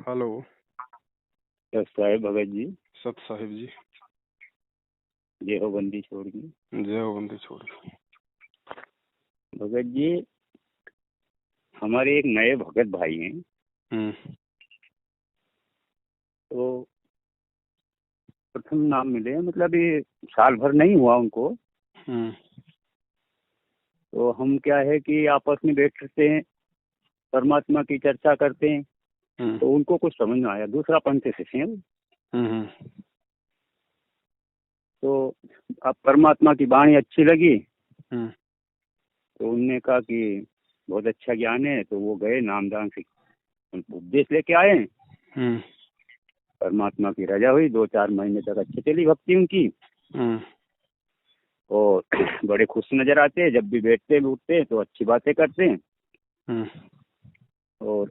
Hello. तो साहेब भगत जी, सत साहिब जी। जय हो बंदी छोड़ की। जय हो बंदी छोड़। भगत जी, हमारे एक नए भगत भाई हैं। तो प्रथम नाम मिले हैं, मतलब ये साल भर नहीं हुआ उनको। तो हम क्या है कि आपस में बैठते हैं, परमात्मा की चर्चा करते हैं। तो उनको कुछ समझ में आया, दूसरा पंथ से हैं वो। तो अब परमात्मा की वाणी अच्छी लगी। तो उनने कहा कि बहुत अच्छा ज्ञान है। तो वो गए नामदान से उपदेश लेके आए। परमात्मा की रजा हुई, 2-4 महीने तक अच्छी चली भक्ति उनकी। और बड़े खुश नजर आते हैं, जब भी बैठते उठते तो अच्छी बातें करते हैं। और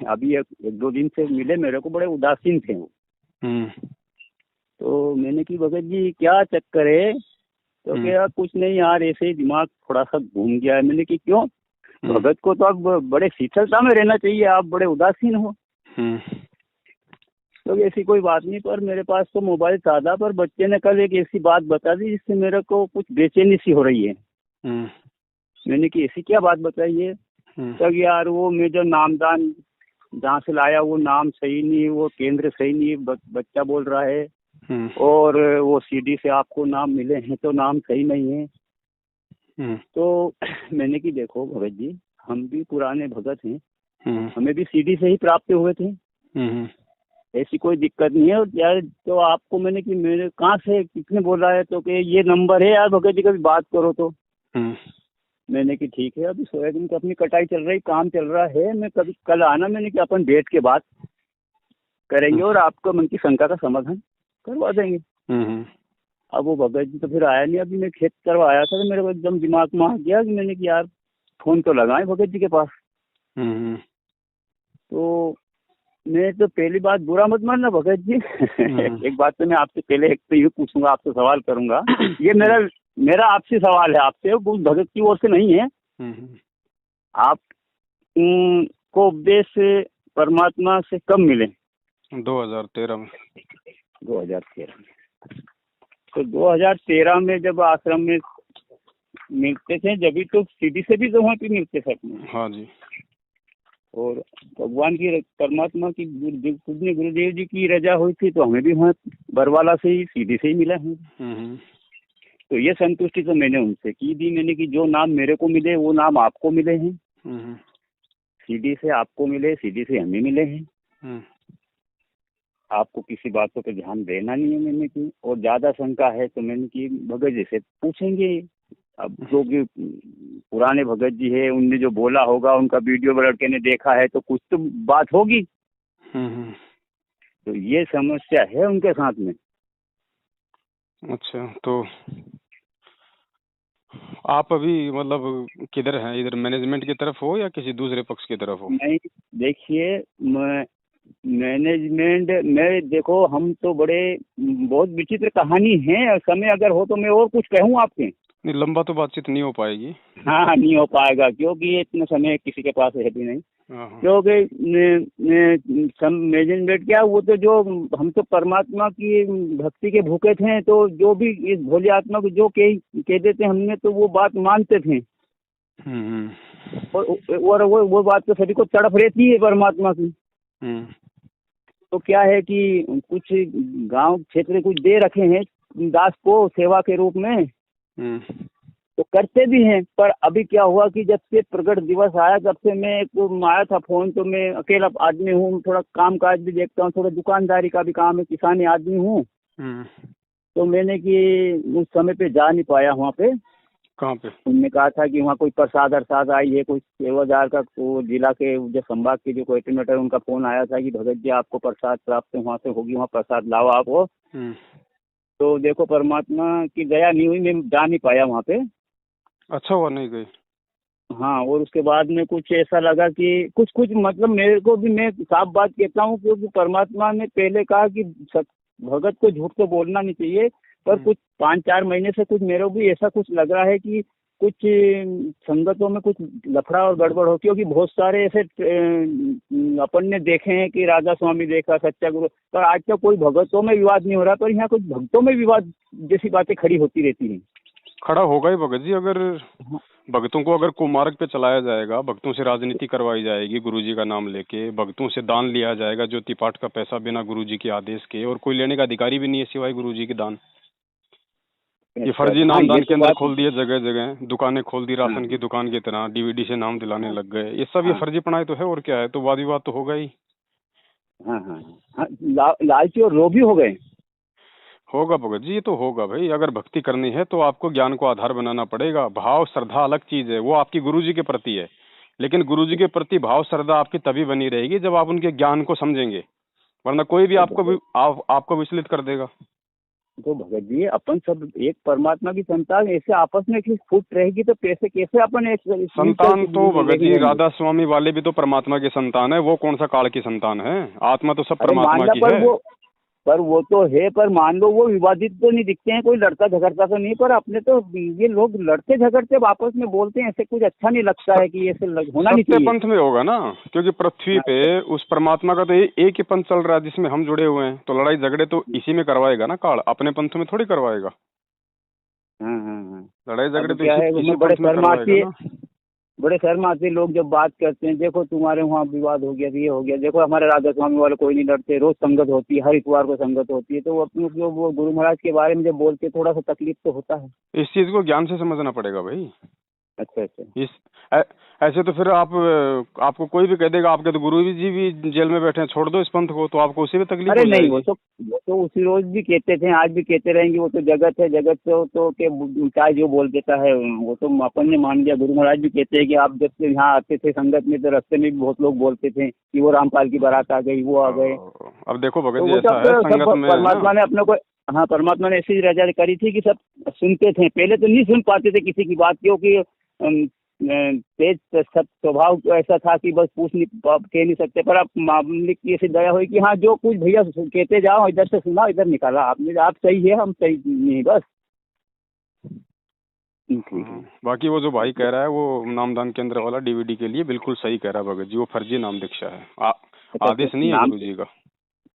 अभी एक 2 दिन से मिले मेरे को, बड़े उदासीन थे वो। तो मैंने की भगत जी क्या चक्कर है? तो क्या कुछ नहीं यार, ऐसे ही दिमाग थोड़ा सा घूम गया है। मैंने की क्यों? भगत को तो अब बड़े शीतलता में रहना चाहिए, आप बड़े उदासीन हो। तो ऐसी कोई बात नहीं, पर मेरे पास तो मोबाइल था, पर बच्चे ने कल एक ऐसी बात बता दी जिससे मेरे को कुछ बेचैनी सी हो रही है। मैंने की ऐसी क्या बात बताई है? तब यार वो मैं जो नामदान जहाँ से लाया वो नाम सही नहीं, वो केंद्र सही नहीं, बच्चा बोल रहा है। और वो सीडी से आपको नाम मिले हैं तो नाम सही नहीं है। तो मैंने की देखो भगत जी, हम भी पुराने भगत हैं, हमें भी सीडी से ही प्राप्त हुए थे। ऐसी कोई दिक्कत नहीं है। और यार तो आपको मैंने कि मेरे कहाँ से किसने बोला है? तो कि ये नंबर है यार भगत जी, कभी बात करो तो। मैंने कि ठीक है, अभी सोयाबीन की अपनी कटाई चल रही, काम चल रहा है, मैं कभी कल आना, मैंने कि अपन बैठ के बात करेंगे और आपका मन की शंका का समाधान करवा देंगे। अब वो भगत जी तो फिर आया नहीं। अभी मैं खेत तरफ आया था तो मेरे को एकदम दिमाग में आ गया कि मैंने कि यार फोन तो लगाए भगत जी के पास। तो मैं तो पहली बात बुरा मत मानना भगत जी। एक बात तो मैं आपसे पहले एक तो ये पूछूंगा, आपसे सवाल करूंगा। ये मेरा आपसे सवाल है, आपसे वो भगत की ओर से नहीं है। आप को उपदेश परमात्मा से कब मिले? 2013 में। 2013 में। तो 2013 में जब आश्रम में मिलते थे, जब भी तो सीधी से भी तो वहाँ पे मिलते थे अपने। हाँ जी। और भगवान की परमात्मा की गुरुदेव जी की रजा हुई थी तो हमें भी वहाँ बरवाला से ही सीधी से ही मिला है। तो ये संतुष्टि तो मैंने उनसे की दी। मैंने कि जो नाम मेरे को मिले वो नाम आपको मिले हैं, सीधी से आपको मिले, सीधी से हमें मिले हैं। आपको किसी बातों पे ध्यान देना नहीं है। मैंने की और ज्यादा शंका है तो मैंने की भगत जी से पूछेंगे। अब जो कि पुराने भगत जी है, उनने जो बोला होगा, उनका वीडियो लड़के ने देखा है तो कुछ तो बात होगी। तो ये समस्या है उनके साथ में। अच्छा, तो आप अभी मतलब किधर हैं? इधर मैनेजमेंट की तरफ हो या किसी दूसरे पक्ष की तरफ हो? नहीं, देखिए मैनेजमेंट में देखो, हम तो बहुत विचित्र कहानी है। समय अगर हो तो मैं और कुछ कहूँ आपके? नहीं, लंबा तो बातचीत नहीं हो पाएगी। हाँ, नहीं हो पाएगा क्योंकि इतना समय किसी के पास है भी नहीं। क्योंकि मैनेजमेंट क्या, वो तो जो हम तो परमात्मा की भक्ति के भूखे थे, तो जो भी इस भोले आत्मा को जो कह देते हमने तो वो बात मानते थे। और वो बात तो सभी को तड़प रहती है परमात्मा की। तो क्या है कि कुछ गांव क्षेत्र कुछ दे रखे हैं दास को सेवा के रूप में, तो करते भी हैं। पर अभी क्या हुआ कि जब से प्रकट दिवस आया तब से मैं आया था फोन, तो मैं अकेला आदमी हूँ, थोड़ा काम काज भी देखता हूँ, थोड़ा दुकानदारी का भी काम है, किसानी आदमी हूँ। तो मैंने कि उस समय पे जा नहीं पाया वहाँ पे। कहाँ पे? उन्होंने कहा था कि वहाँ कोई प्रसाद अरसाद आई है, कोई सेवादार का, वो जिला के जो संभाग के जो कोऑर्डिनेटर, उनका फोन आया था कि भगत जी आपको प्रसाद प्राप्त वहाँ से होगी, वहाँ प्रसाद लाओ आप वो। तो देखो परमात्मा की दया नहीं हुई, मैं जा नहीं पाया वहाँ पे। अच्छा हुआ नहीं गई। हाँ, और उसके बाद में कुछ ऐसा लगा कि कुछ मतलब मेरे को भी, मैं साफ बात कहता हूँ, क्योंकि परमात्मा ने पहले कहा कि भगत को झूठ तो बोलना नहीं चाहिए, पर कुछ 5-4 महीने से कुछ मेरे को भी ऐसा कुछ लग रहा है कि कुछ संगतों में कुछ लफड़ा और गड़बड़ हो, क्योंकि बहुत सारे ऐसे अपन ने देखे हैं कि राधा स्वामी देखा, सच्चा गुरु, पर आज तक कोई भगतों में विवाद नहीं हो रहा, पर यहाँ कुछ भक्तों में विवाद जैसी बातें खड़ी होती रहती हैं। खड़ा होगा ही भगत जी। अगर भक्तों को अगर कुमार्ग पे चलाया जाएगा, भक्तों से राजनीति करवाई जाएगी गुरुजी का नाम लेके, भक्तों से दान लिया जाएगा ज्योति पाठ का पैसा बिना गुरुजी के आदेश के, और कोई लेने का अधिकारी भी नहीं है सिवाय गुरुजी के दान। ये फर्जी नामदान केंद्र खोल दिए जगह जगह, दुकानें खोल दी राशन की दुकान की तरह, डीवीडी से नाम दिलाने लग गए। ये सब ये फर्जी पढ़ाई तो है, और क्या है, तो वाद विवाद तो होगा ही। हाँ हाँ हाँ, लालची और लोभी हो गए। होगा भगत जी, ये तो होगा भाई। अगर भक्ति करनी है तो आपको ज्ञान को आधार बनाना पड़ेगा। भाव श्रद्धा अलग चीज है, वो आपकी गुरुजी के प्रति है, लेकिन गुरुजी के प्रति भाव श्रद्धा आपकी तभी बनी रहेगी जब आप उनके ज्ञान को समझेंगे, वरना कोई भी आपको विचलित कर देगा। तो भगत जी अपन सब एक परमात्मा की संतान, ऐसे आपस में फूट रहेगी तो कैसे अपन एक संतान तो भगत जी राधा स्वामी वाले भी तो परमात्मा की संतान है। वो कौन सा काल की संतान है? आत्मा तो सब परमात्मा की है। पर वो तो है, पर मान लो वो विवादित तो नहीं दिखते हैं, कोई लड़ता झगड़ता तो नहीं, पर अपने तो ये लोग लड़ते झगड़ते आपस में बोलते हैं, ऐसे कुछ अच्छा नहीं लगता है कि ऐसे होना नहीं चाहिए। पंथ में होगा ना, क्योंकि पृथ्वी पे उस परमात्मा का तो एक ही पंथ चल रहा है जिसमें हम जुड़े हुए हैं, तो लड़ाई झगड़े तो इसी में करवाएगा ना काल, अपने पंथ में थोड़ी करवाएगा। लड़ाई झगड़े तो इसी पंथ में करवाएगा ना। बड़े शर्म आते लोग जब बात करते हैं, देखो तुम्हारे वहाँ विवाद हो गया, ये हो गया, देखो हमारे राधा स्वामी वाले कोई नहीं लड़ते, रोज संगत होती है, हर इतवार को संगत होती है, तो वो अपने वो गुरु महाराज के बारे में जब बोलते थोड़ा सा तकलीफ तो होता है। इस चीज को ज्ञान से समझना पड़ेगा भाई। अच्छा। ऐसे तो फिर आपको कोई भी कह देगा आपके तो गुरु जी भी जेल में बैठे हैं, छोड़ दो इस पंथ को, तो आपको उसी में तकलीफ हो जाएगी। नहीं, वो तो उसी रोज भी कहते थे, आज भी कहते रहेंगे, वो तो जगत है, जगत तो के चाहे जो बोल देता है वो तो अपन ने मान लिया। गुरु महाराज भी कहते हैं कि आप जब से यहाँ आते थे संगत में तो रास्ते में भी बहुत लोग बोलते थे कि वो रामपाल की बारात आ गई, वो आ गए। अब देखो भगत जी ऐसा है, संगत में परमात्मा ने अपने को, हाँ परमात्मा ने ऐसी रजा करी थी कि सब सुनते थे, पहले तो नहीं सुन पाते थे किसी की बात, क्योंकि तेज सब स्वभाव ऐसा था कि बस पूछ नहीं कह नहीं सकते, पर अब मामले की ऐसी दया हुई कि हाँ जो कुछ भैया कहते जाओ, इधर से सुना इधर निकाला आपने, आप सही है हम सही नहीं, बस। बाकी वो जो भाई कह रहा है वो नामदान केंद्र वाला डीवीडी के लिए बिल्कुल सही कह रहा है भगत जी, वो फर्जी नाम दीक्षा है, आदेश नहीं है गुरु जी का।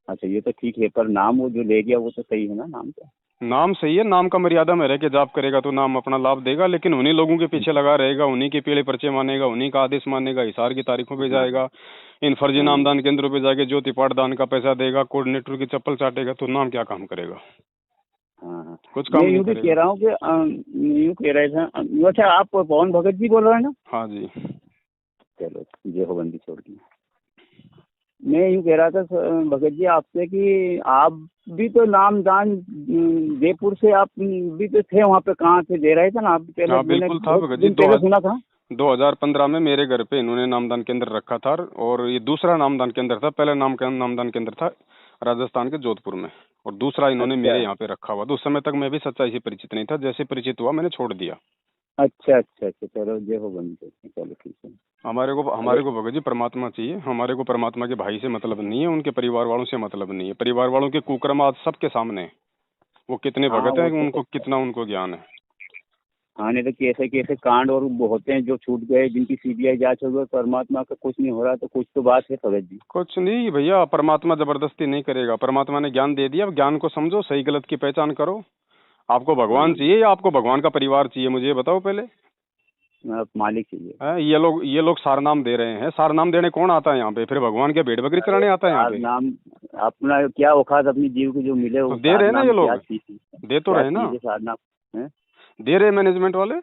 अच्छा ये तो ठीक है, पर नाम वो जो ले गया वो तो सही है ना? नाम का नाम सही है, नाम का मर्यादा में रह के जाप करेगा तो नाम अपना लाभ देगा, लेकिन उन्हीं लोगों के पीछे लगा रहेगा, उन्हीं के पीले पर्चे मानेगा, उन्हीं का आदेश मानेगा, हिसार की तारीखों पे जाएगा, इन फर्जी नामदान केंद्रों पे जाके ज्योति पाठ दान का पैसा देगा, कोऑर्डिनेटर की चप्पल चाटेगा, तो नाम क्या काम करेगा? कुछ काम नहीं करेगा। कह रहा हूँ कि यूँ कह रहे थे। अच्छा आप पवन भगत जी बोल रहे हैं ना? हाँ जी। चलो जय हो बंदी छोड़ दी। मैं यूँ कह रहा था भगत जी आपसे कि आप भी तो नामदान जयपुर से आप भी तो थे वहाँ पे, कहाँ थे दे रहे थे ना आप पहले? हाँ बिल्कुल था भगत जी, पहले सुना था 2015 में मेरे घर पे इन्होंने नामदान केंद्र रखा था, और ये दूसरा नामदान केंद्र था। पहला नामदान केंद्र था राजस्थान के जोधपुर में, और दूसरा इन्होंने मेरे यहाँ पे रखा हुआ। तो उस समय तक मैं भी सच्चाई से परिचित नहीं था, जैसे परिचित हुआ मैंने छोड़ दिया। अच्छा, चलो जय हो बंदी, चलो ठीक है। हमारे को भगत जी परमात्मा चाहिए, हमारे को परमात्मा के भाई से मतलब नहीं है, उनके परिवार वालों से मतलब नहीं है। परिवार वालों के कुकर्म आज सबके सामने है, वो कितने भगत हैं, उनको कितना उनको ज्ञान है। हाँ नहीं तो कैसे कांड और होते हैं जो छूट गए, जिनकी सीबीआई जांच हो गई, परमात्मा का कुछ नहीं हो रहा, तो कुछ तो बात है भगत जी। कुछ नहीं भैया, परमात्मा जबरदस्ती नहीं करेगा। परमात्मा ने ज्ञान दे दिया, अब ज्ञान को समझो, सही गलत की पहचान करो। आपको भगवान चाहिए या आपको भगवान का परिवार चाहिए, मुझे बताओ पहले। मालिक चाहिए। ये लोग सारनाम दे रहे हैं, सारनाम देने कौन आता है यहाँ पे? फिर भगवान के भेड़ बकरी चराने आता है यहाँ पे? नाम अपना क्या औकात अपनी जीव को जो मिले वो दे रहे हैं ना, ये लोग दे तो रहे ना, दे रहे मैनेजमेंट वाले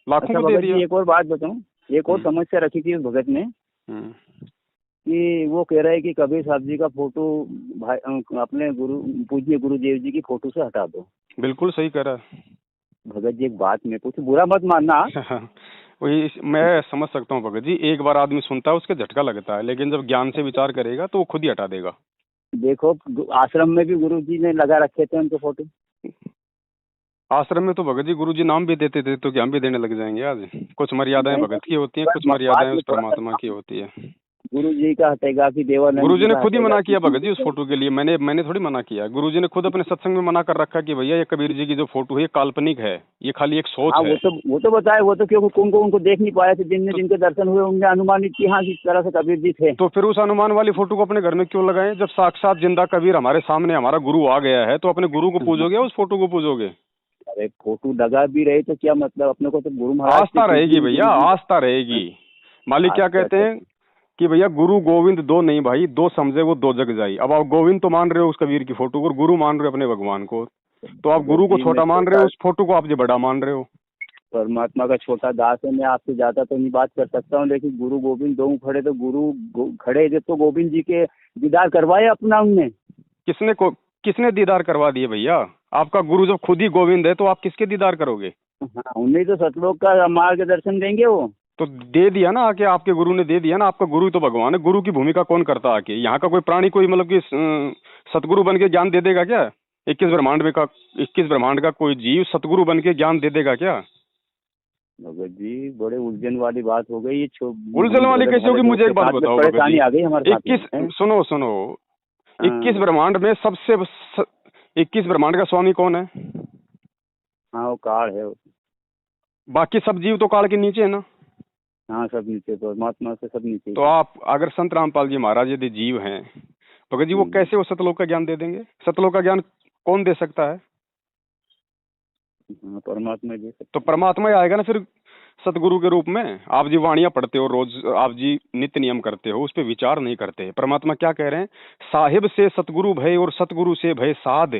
लाखों को दे दिया। एक और बात बताऊं, एक और समस्या रखी थी उस भगत ने कि वो कह रहे हैं कि कबीर साहब जी का फोटो भाई अपने पूज्य गुरुदेव जी की फोटो से हटा दो। बिल्कुल सही कह रहा है भगत जी। एक बात में कुछ बुरा मत मानना वही मैं समझ सकता हूँ भगत जी, एक बार आदमी सुनता है उसके झटका लगता है, लेकिन जब ज्ञान से विचार करेगा तो वो खुद ही हटा देगा। देखो आश्रम में भी गुरु जी ने लगा रखे थे उनके फोटो। आश्रम में तो भगत जी गुरु जी नाम भी देते थे, तो क्या हम भी देने लग जाएंगे आज? कुछ मर्यादाएं भगत की होती हैं, कुछ मर्यादाएं उस परमात्मा की होती है। गुरु जी का हटेगा कि देवानंद गुरुजी ने का खुद ही हटेगा? मना किया भगत जी उस फोटो के लिए। मैंने थोड़ी मना किया। गुरुजी ने खुद अपने सत्संग में मना कर रखा कि भैया ये कबीर जी की जो फोटो है ये काल्पनिक है, ये खाली एक सोच हाँ, है। वो तो बताए, वो तो क्योंकि उनको देख नहीं पाए थे, जिनके दर्शन हुए उनने अनुमानित किया हाँ किस तरह से कबीर जी थे। तो फिर उस अनुमान वाली फोटो को अपने घर में क्यों लगाएं? जब साक्षात जिंदा कबीर हमारे सामने हमारा गुरु आ गया है तो अपने गुरु को पूजोगे या उस फोटो को पूजोगे? अरे फोटो लगा भी रहे तो क्या मतलब, अपने को तो गुरु महाराज आस्था रहेगी भैया, आस्था रहेगी। मालिक क्या कहते हैं कि भैया गुरु गोविंद दो नहीं भाई, दो समझे वो दो जग जाई। अब आप गोविंद तो मान रहे हो उस कबीर की फोटो को और गुरु मान रहे हो अपने भगवान को, तो आप गुरु को छोटा मान रहे हो, उस फोटो को आप जो बड़ा मान रहे हो। परमात्मा का छोटा दास है, मैं आपसे ज्यादा तो नहीं बात कर सकता हूँ, लेकिन गुरु गोविंद दो खड़े तो खड़े थे तो गोविंद जी के दीदार करवाए अपना उनने। किसने दीदार करवा दिए भैया? आपका गुरु जब खुद ही गोविंद है तो आप किसके दीदार करोगे? हाँ, उन्हें तो सतलोक का मार्गदर्शन देंगे वो। तो दे दिया ना आके, आपके गुरु ने दे दिया ना। आपका गुरु तो भगवान है। गुरु की भूमिका कौन करता आके? यहाँ का कोई प्राणी कोई मतलब कि सतगुरु बन के ज्ञान दे देगा क्या? 21 ब्रह्मांड का कोई जीव सतगुरु बन के ज्ञान दे देगा क्या? भगत जी बड़े उलझन वाली बात हो गई। उलझन वाली कैसे होगी? मुझे एक बात बताओ भगत जी। आ गई हमारे 21 ब्रह्मांड में सबसे 21 ब्रह्मांड का स्वामी कौन है? हाँ, वो काल है। बाकी सब जीव तो काल के नीचे है ना? हाँ, सब नीचे, परमात्मा से सब नीचे। तो आप अगर संत रामपाल जी महाराज यदि जीव हैं भगत जी, वो कैसे वो सतलोक का ज्ञान दे देंगे? सतलोक का ज्ञान कौन दे सकता है? परमात्मा दे सकता। तो परमात्मा ही आएगा ना फिर सतगुरु के रूप में। आप जी वाणियां पढ़ते हो रोज, आप जी नित्य नियम करते हो, उस पर विचार नहीं करते। परमात्मा क्या कह रहे हैं? साहिब से सतगुरु भय और सतगुरु से भय साध,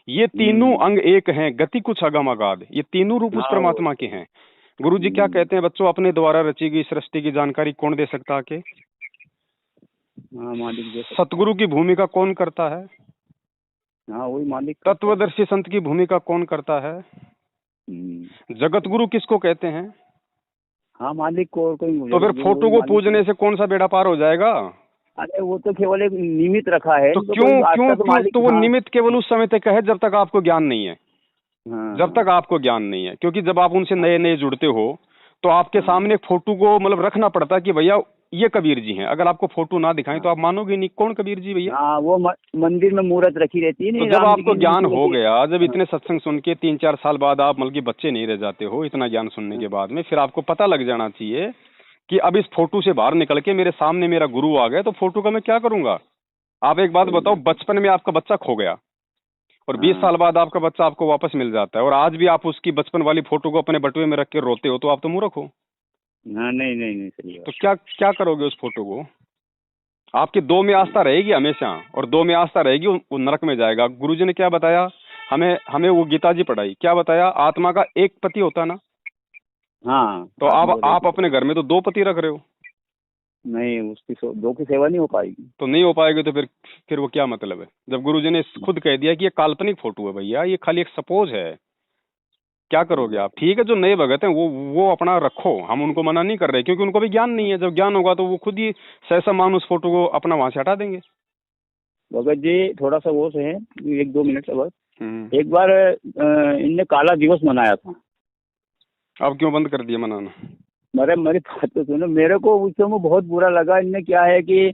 ये तीनों अंग एक हैं, गति कुछ अगम अगाध। ये तीनों रूप उस परमात्मा के हैं। गुरु जी क्या कहते हैं? बच्चों, अपने द्वारा रची गई सृष्टि की जानकारी कौन दे सकता है? मालिक। सतगुरु की भूमिका कौन करता है? हाँ, वही मालिक। तत्वदर्शी संत की भूमिका कौन करता है? जगत गुरु किसको कहते हैं? हाँ, मालिक को। तो फिर फोटो को पूजने से कौन सा बेड़ा पार हो जाएगा? अरे वो तो केवल एक निमित्त रखा है। तो क्यों तो वो निमित्त केवल उस समय तक है जब तक आपको ज्ञान नहीं है। जब तक आपको ज्ञान नहीं है, क्योंकि जब आप उनसे नए नए जुड़ते हो तो आपके सामने फोटो को मतलब रखना पड़ता है कि भैया ये कबीर जी हैं। अगर आपको फोटो ना दिखाएं तो आप मानोगे नहीं कौन कबीर जी भैया। वो मंदिर में मूर्त रखी रहती है। तो जब आपको ज्ञान हो गया, जब इतने सत्संग सुन के 3-4 साल बाद आप मतलब कि बच्चे नहीं रह जाते हो, इतना ज्ञान सुनने के बाद में, फिर आपको पता लग जाना चाहिए कि अब इस फोटो से बाहर निकल के मेरे सामने मेरा गुरु आ गया तो फोटो का मैं क्या करूंगा? आप एक बात बताओ, बचपन में आपका बच्चा खो गया और 20 साल बाद आपका बच्चा आपको वापस मिल जाता है और आज भी आप उसकी बचपन वाली फोटो को अपने बटुए में रख के रोते हो, तो आप तो मूर्ख हो। नहीं सही है। तो क्या करोगे उस फोटो को? आपकी दो में आस्था रहेगी हमेशा, और दो में आस्था रहेगी वो नरक में जाएगा। गुरुजी ने क्या बताया हमें वो गीता जी पढ़ाई, क्या बताया? आत्मा का एक पति होता ना। हाँ, तो आप अपने घर में तो 2 पति रख रहे हो। नहीं, उसकी 2 की सेवा नहीं हो पाएगी। तो नहीं हो पाएगी तो फिर वो क्या मतलब है? जब गुरुजी ने खुद कह दिया कि ये काल्पनिक फोटो है भैया, ये खाली एक सपोज है, क्या करोगे आप? ठीक है, जो नए भगत हैं वो अपना रखो, हम उनको मना नहीं कर रहे, क्योंकि उनको भी ज्ञान नहीं है। जब ज्ञान होगा तो वो खुद ही सहसा मान उस फोटो को अपना वहां से हटा देंगे। भगत जी थोड़ा सा वो से है, 1-2 मिनट का बस। एक बार इनने काला दिवस मनाया था। अब क्यों बंद कर दिया मनाना? मेरी बात तो सुनो, मेरे को उस समय बहुत बुरा लगा। इनने क्या है कि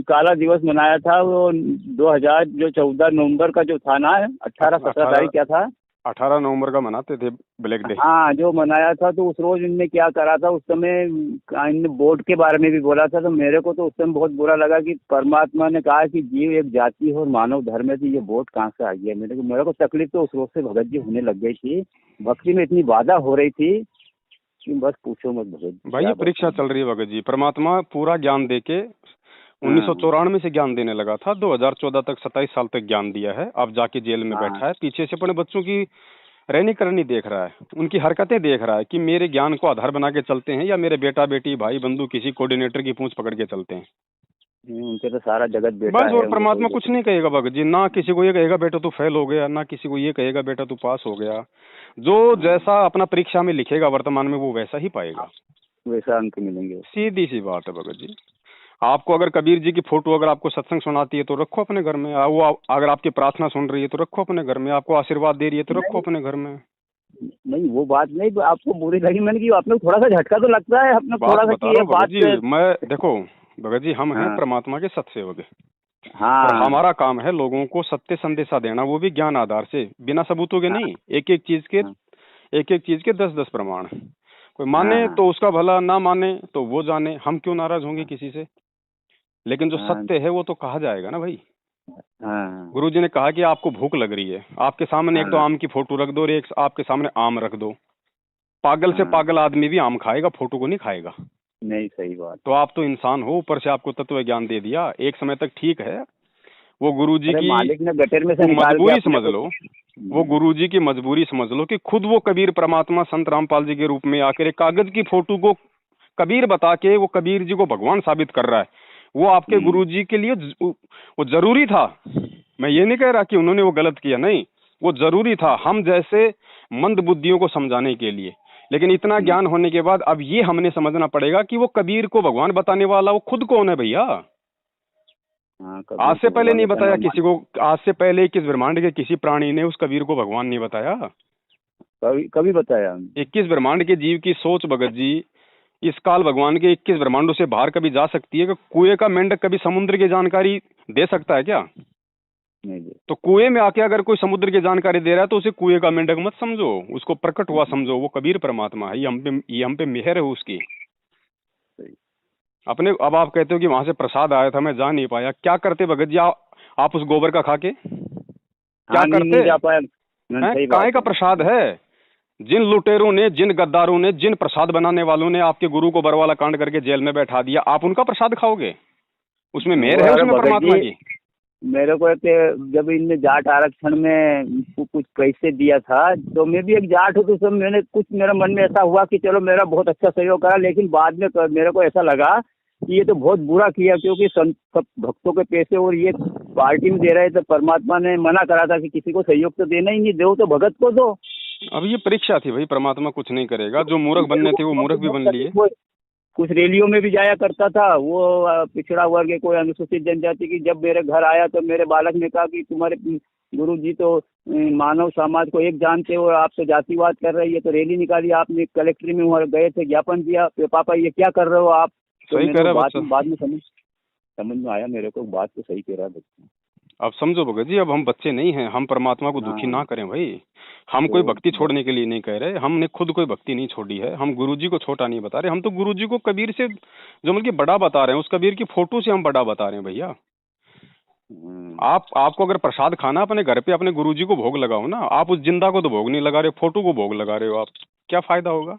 काला दिवस मनाया था वो 2014 नवंबर का जो था ना, 18-17 तारीख क्या था, 18 नवंबर का मनाते थे ब्लैक डे। हाँ, जो मनाया था। तो उस रोज इनने क्या करा था, उस समय इनने वोट के बारे में भी बोला था। तो मेरे को तो उस समय बहुत बुरा लगा कि परमात्मा ने कहा कि जीव एक जाति है और मानव धर्म है, तो ये वोट कहाँ से आ गया। मेरे को तकलीफ तो उस रोज से भगत जी होने लग गई थी। भक्ति में इतनी बाधा हो रही थी कि बस पूछो मत भगत जी। भाई ये परीक्षा चल रही है भगत जी। परमात्मा पूरा ज्ञान देके 1994 से ज्ञान देने लगा था, 2014 तक 27 साल तक ज्ञान दिया है। अब जाके जेल में बैठा है, पीछे से अपने बच्चों की रहनी करनी देख रहा है, उनकी हरकतें देख रहा है कि मेरे ज्ञान को आधार बना के चलते हैं या मेरे बेटा बेटी भाई बंधु किसी कोऑर्डिनेटर की पूंछ पकड़ के चलते हैं। उनके तो सारा जगत बेटा बस। और परमात्मा कुछ नहीं कहेगा भगत जी, ना किसी को ये कहेगा बेटा तू फेल हो गया, ना किसी को ये कहेगा बेटा तू पास हो गया। जो जैसा अपना परीक्षा में लिखेगा वर्तमान में वो वैसा ही पाएगा, वैसा अंक मिलेंगे। सीधी सी बात है भगत जी। आपको अगर कबीर जी की फोटो अगर आपको सत्संग सुनाती है तो रखो अपने घर में। वो अगर आपकी प्रार्थना सुन रही है तो रखो अपने घर में। आपको आशीर्वाद दे रही है तो रखो अपने घर में। नहीं, वो बात नहीं, आपको बुरी लगी। मैंने कि आपने थोड़ा सा झटका तो लगता है अपने थोड़ा सा कि ये बात। मैं देखो भगत जी हम हैं हाँ परमात्मा के सत्सेवक, और हाँ हमारा काम है लोगों को सत्य संदेशा देना, वो भी ज्ञान आधार से, बिना सबूतों के हाँ नहीं। एक एक चीज के हाँ 10-10 प्रमाण। कोई माने हाँ तो उसका भला, ना माने तो वो जाने, हम क्यों नाराज होंगे किसी से। लेकिन जो हाँ सत्य है वो तो कहा जाएगा ना भाई। हाँ गुरुजी ने कहा कि आपको भूख लग रही है, आपके सामने एक तो हाँ आम की फोटो रख दो और एक आपके सामने आम रख दो। पागल से हाँ, पागल आदमी भी आम खाएगा, फोटो को नहीं खाएगा। नहीं सही बात तो है। आप तो इंसान हो, ऊपर से आपको तत्व ज्ञान दे दिया एक समय तक, ठीक है। वो गुरुजी अरे की मालिक ने गटर में से वो निकाल के मजबूरी अपने समझ को। लो, वो गुरुजी की मजबूरी समझ लो कि खुद वो कबीर परमात्मा संत रामपाल जी के रूप में आकर एक कागज की फोटो को कबीर बता के वो कबीर जी को भगवान साबित कर रहा है। वो आपके हम्म, गुरुजी के लिए वो जरूरी था। मैं ये नहीं कह रहा कि उन्होंने वो गलत किया, नहीं, वो जरूरी था हम जैसे मंद बुद्धियों को समझाने के लिए। लेकिन इतना हम्म, ज्ञान होने के बाद अब ये हमने समझना पड़ेगा कि वो कबीर को भगवान बताने वाला वो खुद कौन है भैया। हाँ आज कबीर से को पहले भगवान नहीं बताने बताया और किसी को, आज से पहले किस ब्रह्मांड के किसी प्राणी ने उस कबीर को भगवान नहीं बताया। कभी कभी बताया। 21 ब्रह्मांड के जीव की सोच भगत जी, इस काल भगवान के 21 ब्रह्मांडों से बाहर कभी जा सकती है कि कुएं का मेंढक कभी समुद्र की जानकारी दे सकता है क्या। नहीं जी। तो कुएं में आके अगर कोई समुद्र की जानकारी दे रहा है तो उसे कुएं का मेंढक मत समझो, उसको प्रकट हुआ समझो। वो कबीर परमात्मा है, ये हम पे मेहर है उसकी। सही। अपने अब आप कहते हो कि वहां से प्रसाद आया था मैं जा नहीं पाया, क्या करते भगत जी आप उस गोबर का खा के क्या हाँ नहीं करते नहीं जा पाया। हैं। सही काय बात का है। प्रसाद है। जिन लुटेरों ने, जिन गद्दारों ने, जिन प्रसाद बनाने वालों ने आपके गुरु को बरवाला कांड करके जेल में बैठा दिया, आप उनका प्रसाद खाओगे। उसमें वो मेहर है, अरे उसमें भगत परमात्मा जी, की। मेरे को एक जब इनने जाट आरक्षण में कुछ पैसे दिया था, तो मैं भी एक जाट हूँ, तो सब मैंने कुछ मेरा मन में ऐसा हुआ कि चलो मेरा बहुत अच्छा सहयोग करा, लेकिन बाद में मेरे को ऐसा लगा कि ये तो बहुत बुरा किया, क्योंकि संत सब भक्तों के पैसे और ये पार्टी में दे रहे थे। परमात्मा ने मना करा था कि किसी को सहयोग तो देना ही नहीं, दो तो भगत को दो। अब ये परीक्षा थी भाई, परमात्मा कुछ नहीं करेगा। जो मूर्ख मेरे बनने को थे वो मूर्ख भी बहुत बन लिए। तकलीफ हुई। कुछ रैलियों में भी जाया करता था वो, पिछड़ा वर्ग के कोई अनुसूचित जनजाति की, जब मेरे घर आया तो मेरे बालक ने कहा कि तुम्हारे गुरु जी तो मानव समाज को एक जानते हो, आप तो जातिवाद कर रहे हैं। ये तो रैली निकाली आपने, कलेक्ट्री में वहाँ गए थे, ज्ञापन दिया, पापा ये क्या कर रहे हो आप। तो सही मैंने कह वो रहा है बात बच्चा। बाद में समझ में आया मेरे को, बात तो सही कह रहा है बच्चा। अब समझो भगत जी, अब हम बच्चे नहीं हैं, हम परमात्मा को दुखी हाँ ना करें भाई। हम कोई तो भक्ति छोड़ने के लिए नहीं कह रहे, हमने खुद कोई भक्ति नहीं छोड़ी है, हम गुरुजी को छोटा नहीं बता रहे। हम तो गुरुजी को कबीर से जो मतलब कि बड़ा बता रहे हैं, उस कबीर की फोटो से हम बड़ा बता रहे हैं भैया। आपको अगर प्रसाद खाना, अपने घर पे अपने गुरुजी को भोग लगाओ ना। आप उस जिंदा को तो भोग नहीं लगा रहे, फोटो को भोग लगा रहे हो आप, क्या फायदा होगा।